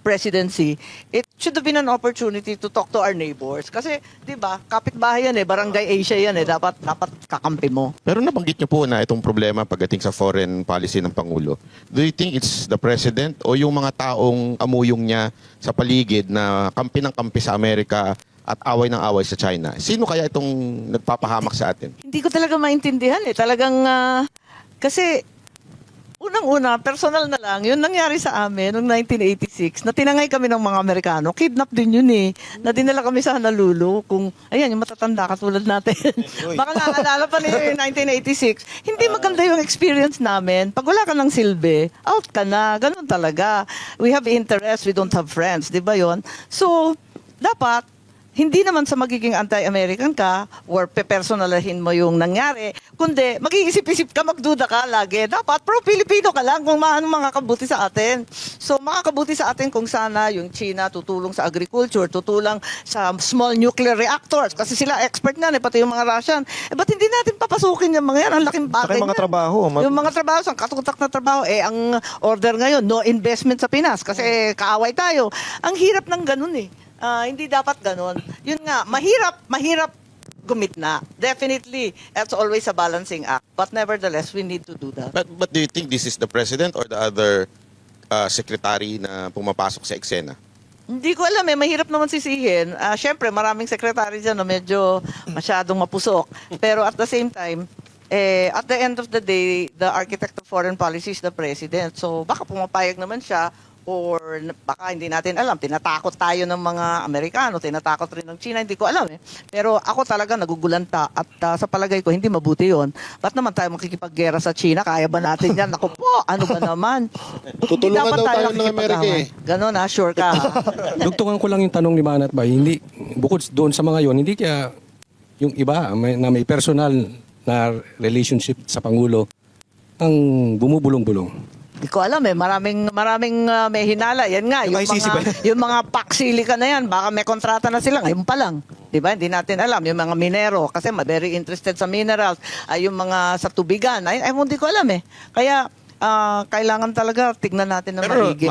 presidency, it should have been an opportunity to talk to our neighbors. Kasi, di ba, kapitbahay yan Barangay Asia yan Dapat kakampi mo. Pero nabanggit niyo po na itong problema pagdating sa foreign policy ng Pangulo. Do you think it's the President o yung mga taong amuyong niya sa paligid na kampi ng kampi sa Amerika at away ng away sa China? Sino kaya itong nagpapahamak sa atin? Hindi ko talaga maintindihan Talagang, kasi, unang-una, personal na lang, yun nangyari sa amin noong 1986, na tinangay kami ng mga Amerikano. Kidnap din yun na dinala kami sa Honolulu. Kung, ayan, yung matatanda katulad natin. Baka naalala pa ni 1986. Hindi maganda yung experience namin. Pag wala ka ng silbi, out ka na. Ganun talaga. We have interests, we don't have friends. Di ba yun? So, dapat, hindi naman sa magiging anti-American ka or pepersonalahin mo yung nangyari, kundi mag-iisip-isip ka, magduda ka lagi. Dapat pro-Pilipino ka lang kung maano makakabuti sa atin. So makakabuti sa atin kung sana yung China tutulong sa agriculture, tutulong sa small nuclear reactors kasi sila expert na pati yung mga Russian. Ba't hindi natin papasukin yung mga yan? Ang laking bagay Saka yung mga trabaho. Yung mga trabaho, sa katutak na trabaho, ang order ngayon, no investment sa Pinas kasi kaaway tayo. Ang hirap ng ganun hindi dapat ganun. Yun nga, mahirap gumit na. Definitely, it's always a balancing act. But nevertheless, we need to do that. But do you think this is the President or the other secretary na pumapasok sa eksena? Hindi ko alam mahirap naman sisihin. Siyempre, maraming secretary dyan na medyo masyadong mapusok. Pero at the same time, at the end of the day, the architect of foreign policy is the President. So baka pumapayag naman siya or baka hindi natin alam. Tinatakot tayo ng mga Amerikano, tinatakot rin ng China, hindi ko alam Pero ako talaga nagugulanta at sa palagay ko, hindi mabuti yon. Ba't naman tayo makikipaggera sa China? Kaya ba natin yan? Ako po, ano ba naman? Tutulungan daw tayo ng Amerika Ganon sure ka. Dugtungan ko lang yung tanong ni Manat ba, hindi, bukod doon sa mga yon, hindi kaya yung iba na may personal na relationship sa Pangulo ang bumubulong-bulong. Hindi ko alam maraming may hinala. Yan nga, yung mga paksilikan na yan, baka may kontrata na sila ngayon pa lang. Diba? Hindi natin alam. Yung mga minero, kasi very interested sa minerals, yung mga sa tubigan, hindi ko alam Kaya, kailangan talaga tignan natin ng maigi.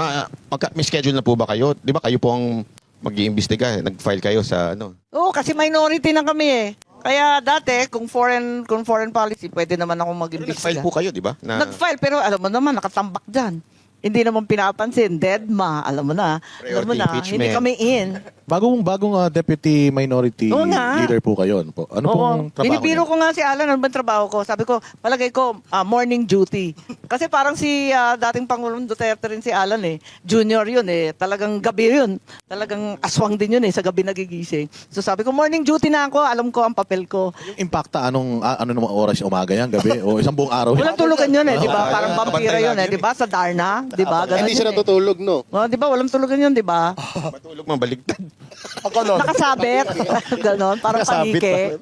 May schedule na po ba kayo? Di ba kayo po ang mag-iimbestiga? Nag-file kayo sa ano? Oo, kasi minority na kami Kaya dati, kung foreign policy, pwede naman ako mag-imbestiga. Nag-file po kayo, di ba? Nag-file, pero alam mo naman, nakatambak dyan. Hindi naman pinapansin. Deadma, alam mo na. Priority impeachment. Hindi kami in. Bagong deputy minority Oo nga. leader po kayo. Ano pong trabaho Binibiro niyo? ko nga si Alan, ano ba trabaho ko? Sabi ko, palagay ko, morning duty. Kasi parang si dating Pangulong Duterte rin si Alan Junior yun Talagang gabi yun. Talagang aswang din yun sa gabi nagigising. So sabi ko, morning duty na ako. Alam ko ang papel ko. Yung impacta, ano namang oras, umaga yan, gabi, o isang buong araw? Walang tulugan yun di ba? Parang vampira yun di ba? Sa Darna, di ba? Hindi siya natutulog, no? Di ba? Walang tulugan yun, di ba? Matulog mang baligtad. Nakasabit. Ganon, parang Nakasabit panike.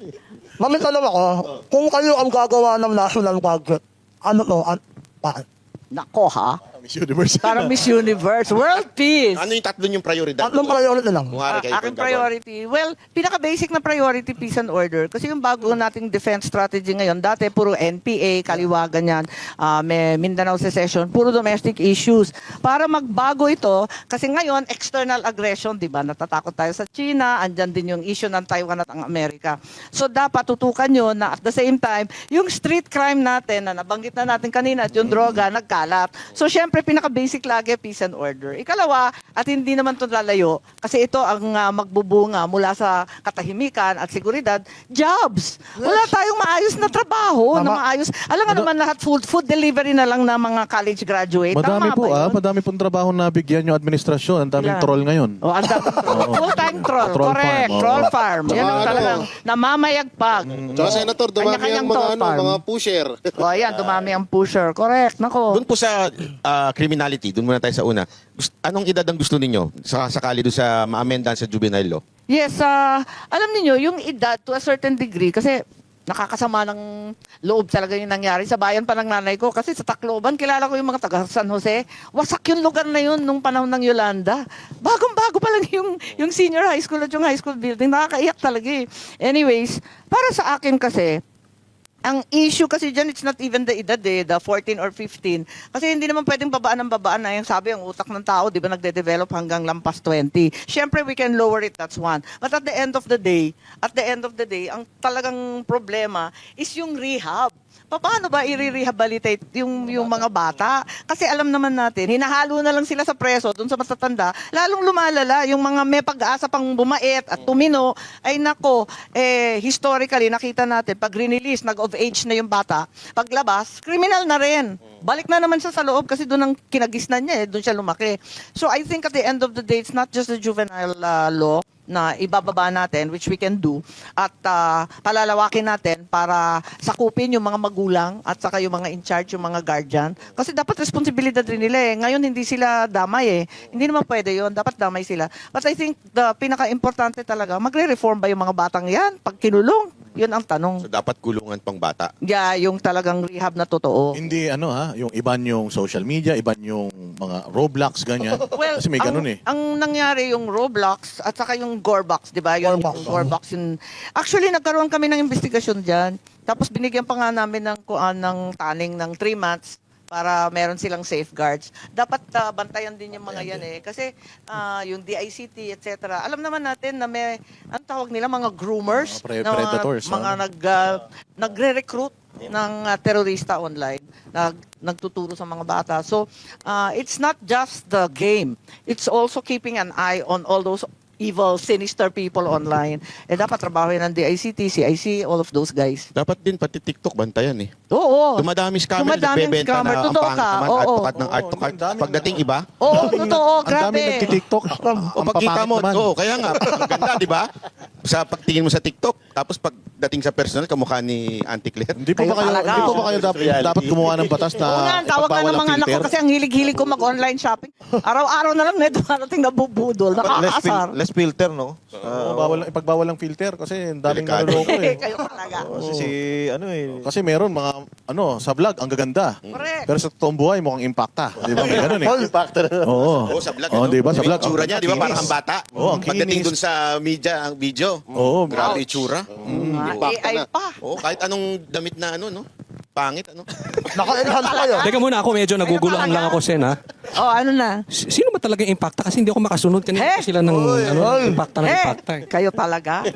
Mami, tanong ako, kung kayo ang gagawa ng national budget, ano to? Nako ha? Miss Universe. Parang Miss Universe. World peace. Ano yung tatlo yung prioridad? Tatlong priority lang. Kung hari kayo Aking pagkagawa. priority, well, pinaka-basic na priority, peace and order. Kasi yung bago nating defense strategy ngayon, dati puro NPA, kaliwa ganyan, may Mindanao secession, puro domestic issues. Para magbago ito, kasi ngayon, external aggression, di ba? Natatakot tayo sa China, andyan din yung issue ng Taiwan at ang Amerika. So dapat tutukan nyo na at the same time, yung street crime natin, na nabanggit na natin kanina, at yung droga, nagkalat. So syempre, pinaka-basic lagi, peace and order. Ikalawa, at hindi naman ito lalayo, kasi ito ang magbubunga mula sa katahimikan at seguridad, jobs. Wala tayong maayos na trabaho, na Tama. maayos. Alam nga naman lahat, food delivery na lang na mga college graduate. Madami Tama po ba yun? madami pong trabaho na bigyan yung administrasyon. Ang daming Yan. troll ngayon. Oh, ang daming troll. Full-time troll. Troll Correct. farm, oh. Troll farm. Yan ang Tsaka talagang namamayagpag. Tsaka Senator, dumami Kanya-kanyang ang mga, troll farm. mga pusher. O, ayan, dumami ang pusher. Correct. Nako. Doon po sa criminality, doon muna tayo sa una. Anong edad ang gusto ninyo sakali doon sa ma-amendan sa juvenile law? Yes, alam niyo yung edad to a certain degree, kasi nakakasama ng loob talaga yung nangyari sa bayan pa ng nanay ko. Kasi sa Tacloban, kilala ko yung mga taga San Jose. Wasak yung lugar na yun nung panahon ng Yolanda. Bagong-bago pa lang yung senior high school at yung high school building. Nakakaiyak talaga eh. Anyways, para sa akin kasi, ang issue kasi dyan, it's not even the edad eh, the 14 or 15. Kasi hindi naman pwedeng babaan ng babaan na yung sabi, ang utak ng tao, di ba, nagde-develop hanggang lampas 20. Siyempre, we can lower it, that's one. But at the end of the day, ang talagang problema is yung rehab. Paano ba i-rehabilitate yung mga bata? Kasi alam naman natin, hinahalo na lang sila sa preso, dun sa matatanda, lalong lumalala, yung mga may pag-asa pang bumait at tumino, ay nako, historically, nakita natin, pag release, nag-of age na yung bata, paglabas, criminal na rin. Balik na naman siya sa loob kasi doon ang kinagisnan niya, doon siya lumaki. So I think at the end of the day, it's not just the juvenile law na ibababa natin, which we can do, at palalawakin natin para sakupin yung mga magulang at saka yung mga in charge, yung mga guardian. Kasi dapat responsibilidad rin nila eh. Ngayon hindi sila damay eh. Hindi naman pwede yon, dapat damay sila. But I think the pinaka-importante talaga, magre-reform ba yung mga batang yan? Pag kinulong, yun ang tanong. So dapat kulungan pang bata. Yeah, yung talagang rehab na totoo. Hindi yung iban yung social media, iban yung mga Roblox, ganyan. Well, Kasi may ganun eh. Ang nangyari yung Roblox at saka yung Gorebox, di ba? Yung Gorebox yun. Actually, nagkaroon kami ng investigasyon dyan. Tapos binigyan pa nga namin ng taning ng 3 months para meron silang safeguards. Dapat bantayan din yung mga yan eh. Kasi yung DICT, etc. Alam naman natin na may, ang tawag nila, mga groomers. Mga predators, Mga nagre-recruit ng terorista online, nagtuturo sa mga bata. So, it's not just the game. It's also keeping an eye on all those evil, sinister people online. Dapat trabahoin ng DICT, CIC, all of those guys. Dapat din pati TikTok bantayan eh. Oo. Dumadami scammer, Dumadaming nagbebenta scammer. na ang Totoo pangit ka. naman, Oo. art to art ng art to art. Pagdating iba, Oo, totoo. Ang dami Grabe. nagti-TikTok. o pagkita mo, kaya nga, maganda, di ba? Sa pagtingin mo sa TikTok, tapos pagdating sa personal, kamukha ni Auntie Claire. Hindi po Kayo ba kayo, talaga, hindi po ba kayo dapat gumawa ng batas na Oo nga, ang tawag na ng mga anak ko kasi ang hilig-hilig ko mag-online shopping. Araw-araw na lang may dumarating na bubudol. Nakakaasar. Less filter, no? Ipagbawal ang filter kasi ang daming Delikado. naloloko eh. Kayo talaga. Kasi meron mga sa vlog ang gaganda. Correct. Pero sa totoong buhay mukhang impacta. Di ba? May ganun eh. Oo. Oo, sa vlog. Oo, di ba? Sa Yung vlog. itsura niya, di ba? Ang Parang ang kinis. bata. Oo, ang Pagdating kinis. dun sa media, ang video. Oo, Grabe itsura. AI pa. Oo, kahit anong damit na no? Pangit, ano? Naka-enhance kayo. Teka muna ako, medyo naguguluhan lang ako, Sen, ha? Oh, ano na? Sino ba talaga yung impacta? Kasi hindi ako makasunod. Kanina pa sila ng impacta ng impacta. Kayo talaga.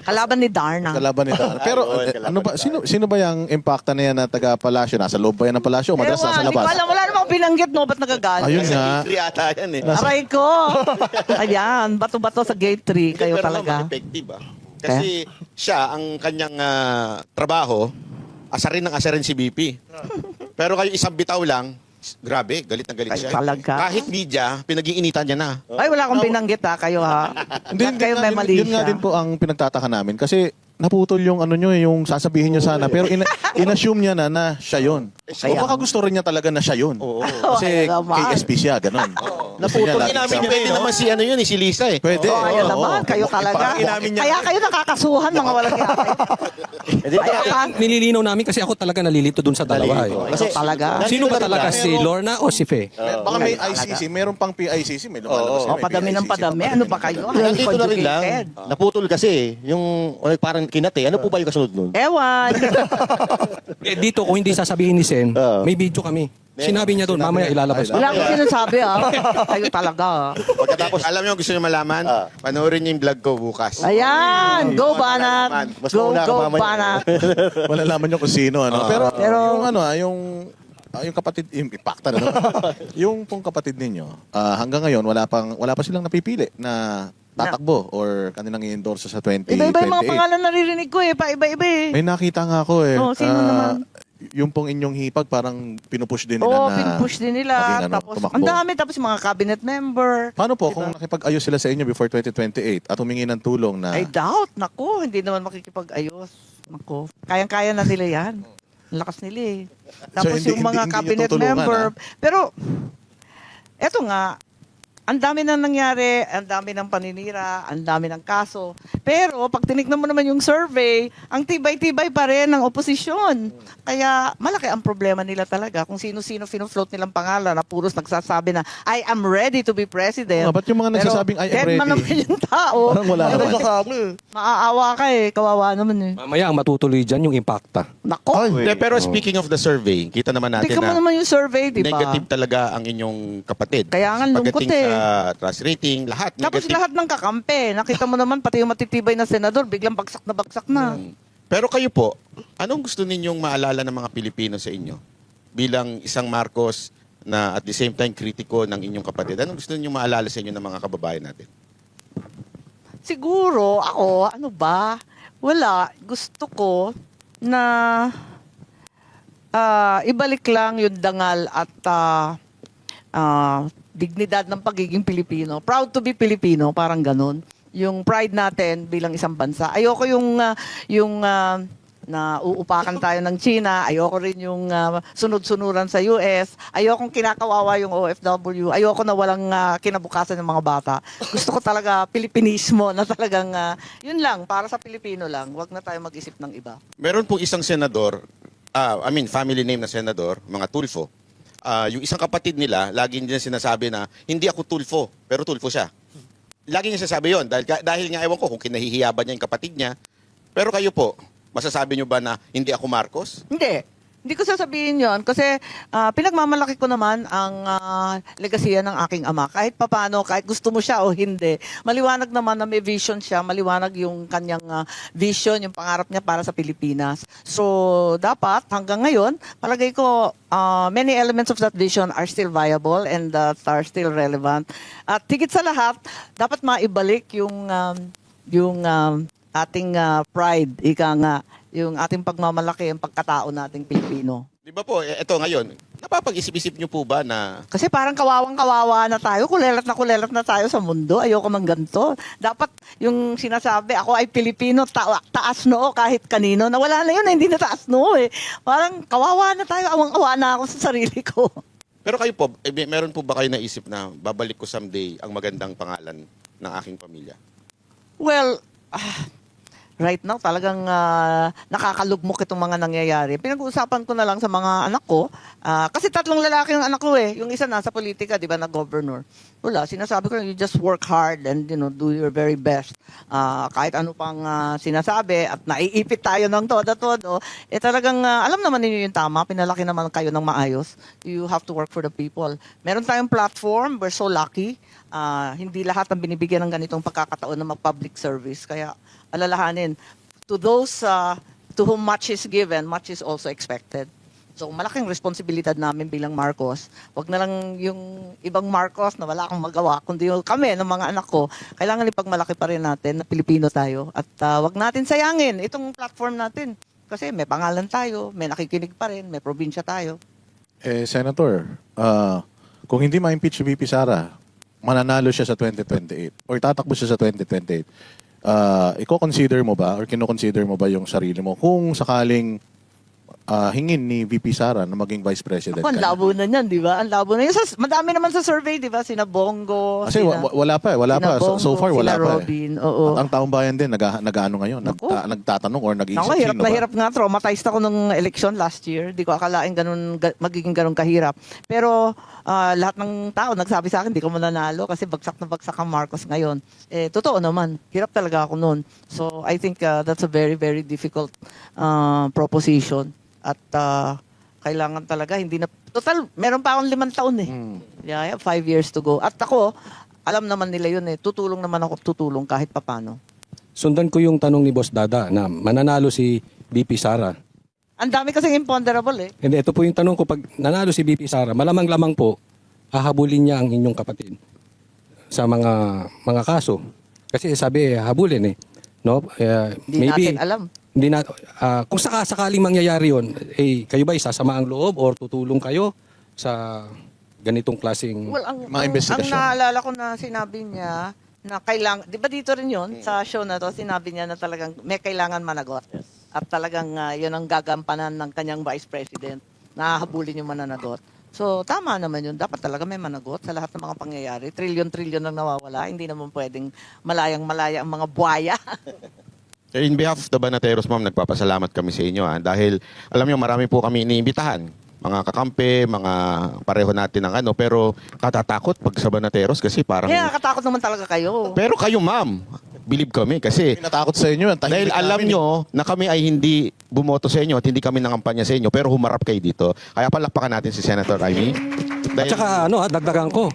Kalaban ni Darna. Kalaban nito. Pero ano ba sino ba yung impacta na yan na taga Palasyo? Nasa loob ba yan ng Palasyo o madalas Ewan, nasa hindi ko labas? alam. Wala namang binanggit, no? Ba't nagagalit? Ayun nga. Free ata yan eh. Aray ko. Ayan, bato-bato sa gate 3. Kayo Pero talaga. naman, effective ah. Kasi siya, ang kanyang trabaho, asarin si BP. Pero kayo isang bitaw lang, grabe, galit na galit Ay, siya. talaga. Kahit media, pinag-iinitan niya na. Ay, wala akong binanggit ha, kayo ha. Hindi, Ba't kayo may mali yun nga siya? din po ang pinagtataka namin kasi naputol yung ano nyo, yung sasabihin nyo sana. Pero in-assume niya na siya yun. O baka gusto rin niya talaga na siya yun. Kasi Kaya naman. KSP siya, ganun. Naputol Gusto niya namin lagi yung pwede naman si ano yun, si Lisa eh. Pwede. Oh, ayan oo, naman, oo. kayo talaga. inamin niya. Kaya kayo nakakasuhan, mga walang yaki. Kaya nililinaw namin kasi ako talaga nalilito dun sa dalawa. Eh. Ito talaga. Sino ba talaga, si Lorna o si Fe? Baka may ICC, meron pang PICC, may lumalabas. O, padami ng padami. Ano ba kayo? Nandito na rin lang. Conjugated. Naputol kasi eh. Yung parang kinate. Ano po ba yung kasunod nun? Ewan. Eh, dito, kung hindi sasabihin ni Sen, may video kami. Sinabi niya doon, mamaya ilalabas. Wala akong sinasabi Kayo talaga Pagkatapos, alam niyo, gusto niyo malaman? Panoorin niyo yung vlog ko bukas. Ayan. Go, Banat. Mas Go, mauna ka go, mamaya. Banat. Malalaman nyo kung sino. Ano? Pero, Pero- yung ano, yung kapatid, yung ipakta na yung pong kapatid ninyo, hanggang ngayon, wala pa silang napipili na tatakbo or kanilang i-endorse sa 2028. Iba-iba yung mga pangalan naririnig ko eh. Paiba-iba eh. May nakita nga ako eh. Oh, sino naman? Yung pong inyong hipag, parang pinupush din nila Oo, na pinpush din nila. maging ano, Tapos, tumakbo. ang dami. Tapos yung mga cabinet member. Paano po kung nakipag-ayos sila sa inyo before 2028 at humingi ng tulong na I doubt. Naku, hindi naman makikipag-ayos. Naku, kayang-kaya na nila yan. Ang lakas nila eh. Tapos hindi- yung mga hindi nyo cabinet tutulungan, member. Pero, eto nga, ang dami na nangyari, ang dami ng paninira, ang dami ng kaso. Pero pag tinignan mo naman yung survey, ang tibay-tibay pa rin ng oposisyon. Kaya malaki ang problema nila talaga kung sino-sino fino-float nilang pangalan na puros nagsasabi na, I am ready to be president. Ba't yung mga nagsasabing, I am dead man ready? naman yung tao. Parang wala Ano naman. nagsasabi? Maaawa ka eh, kawawa naman eh. Mamaya ang matutuloy dyan yung impacta. Nako, Hindi, pero speaking of the survey, kita naman natin tika mo na naman yung survey, di ba? negative talaga ang inyong kapatid. Kaya nga, lungkot Pagdating eh. sa trust rating, lahat Tapos negative. lahat ng kakampi, nakita mo naman pati yung matitibay na senador, biglang bagsak na. Pero kayo po, anong gusto ninyong maalala ng mga Pilipino sa inyo? Bilang isang Marcos na at the same time kritiko ng inyong kapatid, anong gusto ninyong maalala sa inyo ng mga kababayan natin? Siguro ako, ano ba? Wala. Gusto ko na ibalik lang yung dangal at dignidad ng pagiging Pilipino. Proud to be Filipino, parang ganun. Yung pride natin bilang isang bansa. Ayoko yung na uupakan tayo ng China. Ayoko rin yung sunod-sunuran sa US. Ayokong kinakawawa yung OFW. Ayoko na walang kinabukasan ng mga bata. Gusto ko talaga Pilipinismo na talagang yun lang, para sa Pilipino lang. Huwag na tayo mag-isip ng iba. Meron pong isang senador, family name na senador, mga Tulfo. Yung isang kapatid nila, lagi niya sinasabi na, hindi ako Tulfo, pero Tulfo siya. Lagi niya sinasabi yon dahil nga ewan ko kung kinahihiya ba niya yung kapatid niya. Pero kayo po, masasabi niyo ba na hindi ako Marcos? Hindi ko sasabihin yon kasi pinagmamalaki ko naman ang legasiya ng aking ama. Kahit papano, kahit gusto mo siya o hindi, maliwanag naman na may vision siya, maliwanag yung kanyang vision, yung pangarap niya para sa Pilipinas. So, dapat hanggang ngayon, palagay ko many elements of that vision are still viable and are still relevant. At higit sa lahat, dapat maibalik yung ating pride, ika nga, yung ating pagmamalaki, ang pagkatao nating Pilipino. Di ba po, eto ngayon, napapag-isip-isip niyo po ba na Kasi parang kawawang-kawawa na tayo, kulelat na tayo sa mundo, ayoko mang ganito. Dapat yung sinasabi, ako ay Pilipino, taas noo kahit kanino, nawala na yun, hindi na taas noo eh. Parang kawawa na tayo, awang-awa na ako sa sarili ko. pero kayo po, meron po ba kayo naisip na babalik ko someday ang magandang pangalan ng aking pamilya? Well, right now talagang nakakalugmok itong mga nangyayari. Pinag-uusapan ko na lang sa mga anak ko. Kasi 3 lalaki yung anak ko eh. Yung isa nasa politika, di ba, na governor. Wala, sinasabi ko, you just work hard and do your very best. Kahit ano pang sinasabi at naiipit tayo ng todo-todo, talagang alam naman ninyo yung tama. Pinalaki naman kayo ng maayos. You have to work for the people. Meron tayong platform. We're so lucky. Hindi lahat ang binibigyan ng ganitong pagkakataon na mag-public service. Kaya alalahanin, to those to whom much is given, much is also expected. So malaking responsibilidad namin bilang Marcos. Wag na lang yung ibang Marcos na wala akong magawa, kundi kami ng mga anak ko. Kailangan ipagmalaki pa rin natin na Pilipino tayo. At wag natin sayangin itong platform natin. Kasi may pangalan tayo, may nakikinig pa rin, may probinsya tayo. Senator, kung hindi ma-impeach si VP Sara, mananalo siya sa 2028 or tatakbo siya sa 2028. i-consider mo ba or kino-consider mo ba yung sarili mo kung sakaling hingin ni VP Sara na maging Vice President? Ako, ang labo na niyan, di ba? Ang labo na yun. Madami naman sa survey, di ba? Sina Bongo, Kasi wala pa. sina So far, Bongo, wala sina pa. Robin, oo. At ang taong bayan din, nag-ano ngayon, nagtatanong or nag-iisip. Ako, hirap sino na ba? hirap nga. Traumatized ako nung election last year. Di ko akalain magiging ganun kahirap. Pero lahat ng tao nagsabi sa akin, di ko mananalo kasi bagsak na bagsak ang Marcos ngayon. Totoo naman. Hirap talaga ako noon. So, I think that's a very, very difficult proposition. At kailangan talaga, hindi na... Total, meron pa akong 5 taon eh. Yeah, 5 years to go. At ako, alam naman nila yun eh. Tutulong naman ako, tutulong kahit papano. Sundan ko yung tanong ni Boss Dada na mananalo si VP Sara. Ang dami kasing imponderable eh. Hindi, ito po yung tanong ko. Pag nanalo si VP Sara, malamang-lamang po, hahabulin niya ang inyong kapatid sa mga kaso. Kasi sabi, habulin eh. No? Hindi natin alam. Hindi na, kung sakaling mangyayari yun, kayo ba isasama ang loob or tutulong kayo sa ganitong klaseng... Well, ang investigasyon. naalala ko na sinabi niya na kailangan, di ba dito rin yun, sa show na to, sinabi niya na talagang may kailangan managot. At talagang yun ang gagampanan ng kanyang vice president, na habulin yung mananagot. So, tama naman yun. Dapat talaga may managot sa lahat ng mga pangyayari. Trilyon-trilyon ang nawawala. Hindi naman pwedeng malayang-malaya ang mga buhaya. In behalf of the Banateros, ma'am, nagpapasalamat kami sa inyo. Dahil, alam niyo, marami po kami iniimbitahan. Mga kakampi, mga pareho natin ng pero katatakot pag sa Banateros kasi parang... Kaya nakatakot naman talaga kayo. Pero kayo, ma'am, believe kami kasi... Pinatakot sa inyo. Dahil alam nyo na kami ay hindi bumoto sa inyo at hindi kami nangampanya sa inyo, pero humarap kayo dito. Kaya palakpakan natin si Senator Amy. At saka, dagdagan ko.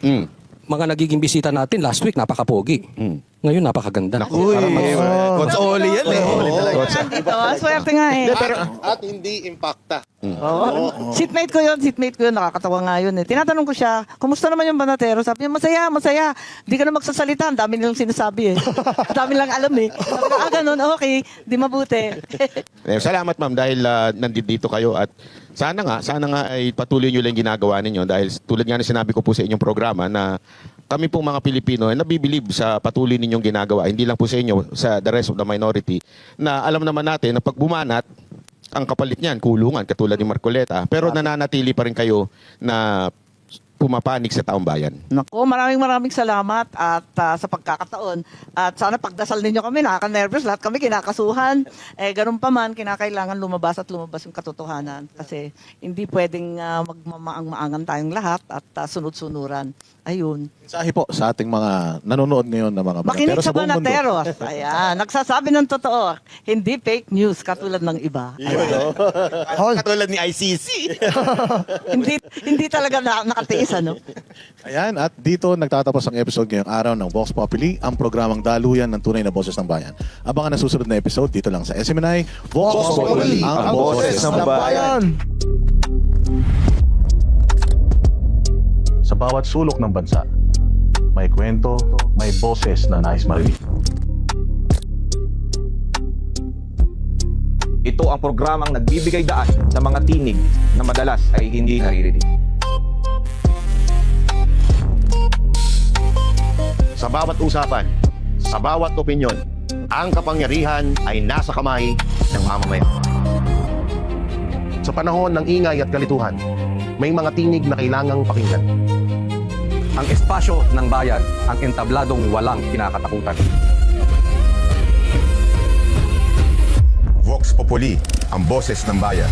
Mga nagiging bisita natin last week, napaka-pogi. Ngayon, napakaganda. Coach Oli yan eh. Dito, swerte nga eh. At hindi impacta. Seatmate ko yun, nakakatawa nga yun eh. Tinatanong ko siya, kumusta naman yung Banatero? Sabi niya, masaya. Hindi ka na magsasalita, ang dami nilang sinasabi eh. Ang dami lang alam eh. Sabi ko, ganun, okay, di mabuti. Salamat, ma'am, dahil nandito kayo at sana nga ay patuloy nyo lang ginagawa ninyo dahil tulad nga na sinabi ko po sa inyong programa na kami pong mga Pilipino ay nabibilib sa patuloy ninyong ginagawa. Hindi lang po sa inyo, sa the rest of the minority, na alam naman natin na pag bumanat, ang kapalit niyan, kulungan, katulad ni Marcoleta. Pero nananatili pa rin kayo na pumapanig sa taong bayan. Naku, maraming salamat at sa pagkakataon. At sana pagdasal ninyo kami, nakaka-nervous. Lahat kami kinakasuhan. Ganun pa man, kinakailangan lumabas yung katotohanan. Kasi hindi pwedeng magmamaang-maangan tayong lahat at sunod-sunuran. Ayun. Mensahe po sa ating mga nanonood ngayon na mga Makinig Banatero sa sa buong mundo. Banateros. Ayan, nagsasabi ng totoo. Hindi fake news katulad ng iba. Katulad ni ICC. hindi talaga nakatiis, ano? Ayan, at dito nagtatapos ang episode ngayong araw ng Vox Populi, ang programang daluyan ng tunay na boses ng bayan. Abangan ang susunod na episode dito lang sa SMNI Vox Populi, ang boses ng bayan. Sa bawat sulok ng bansa, may kwento, may boses na nais marinig. Ito ang programang nagbibigay daan sa mga tinig na madalas ay hindi naririnig. Sa bawat usapan, sa bawat opinyon, ang kapangyarihan ay nasa kamay ng mamamayan. Sa panahon ng ingay at kalituhan, may mga tinig na kailangang pakinggan. Ang espasyo ng bayan, ang entabladong walang kinakatakutan. Vox Populi, ang boses ng bayan.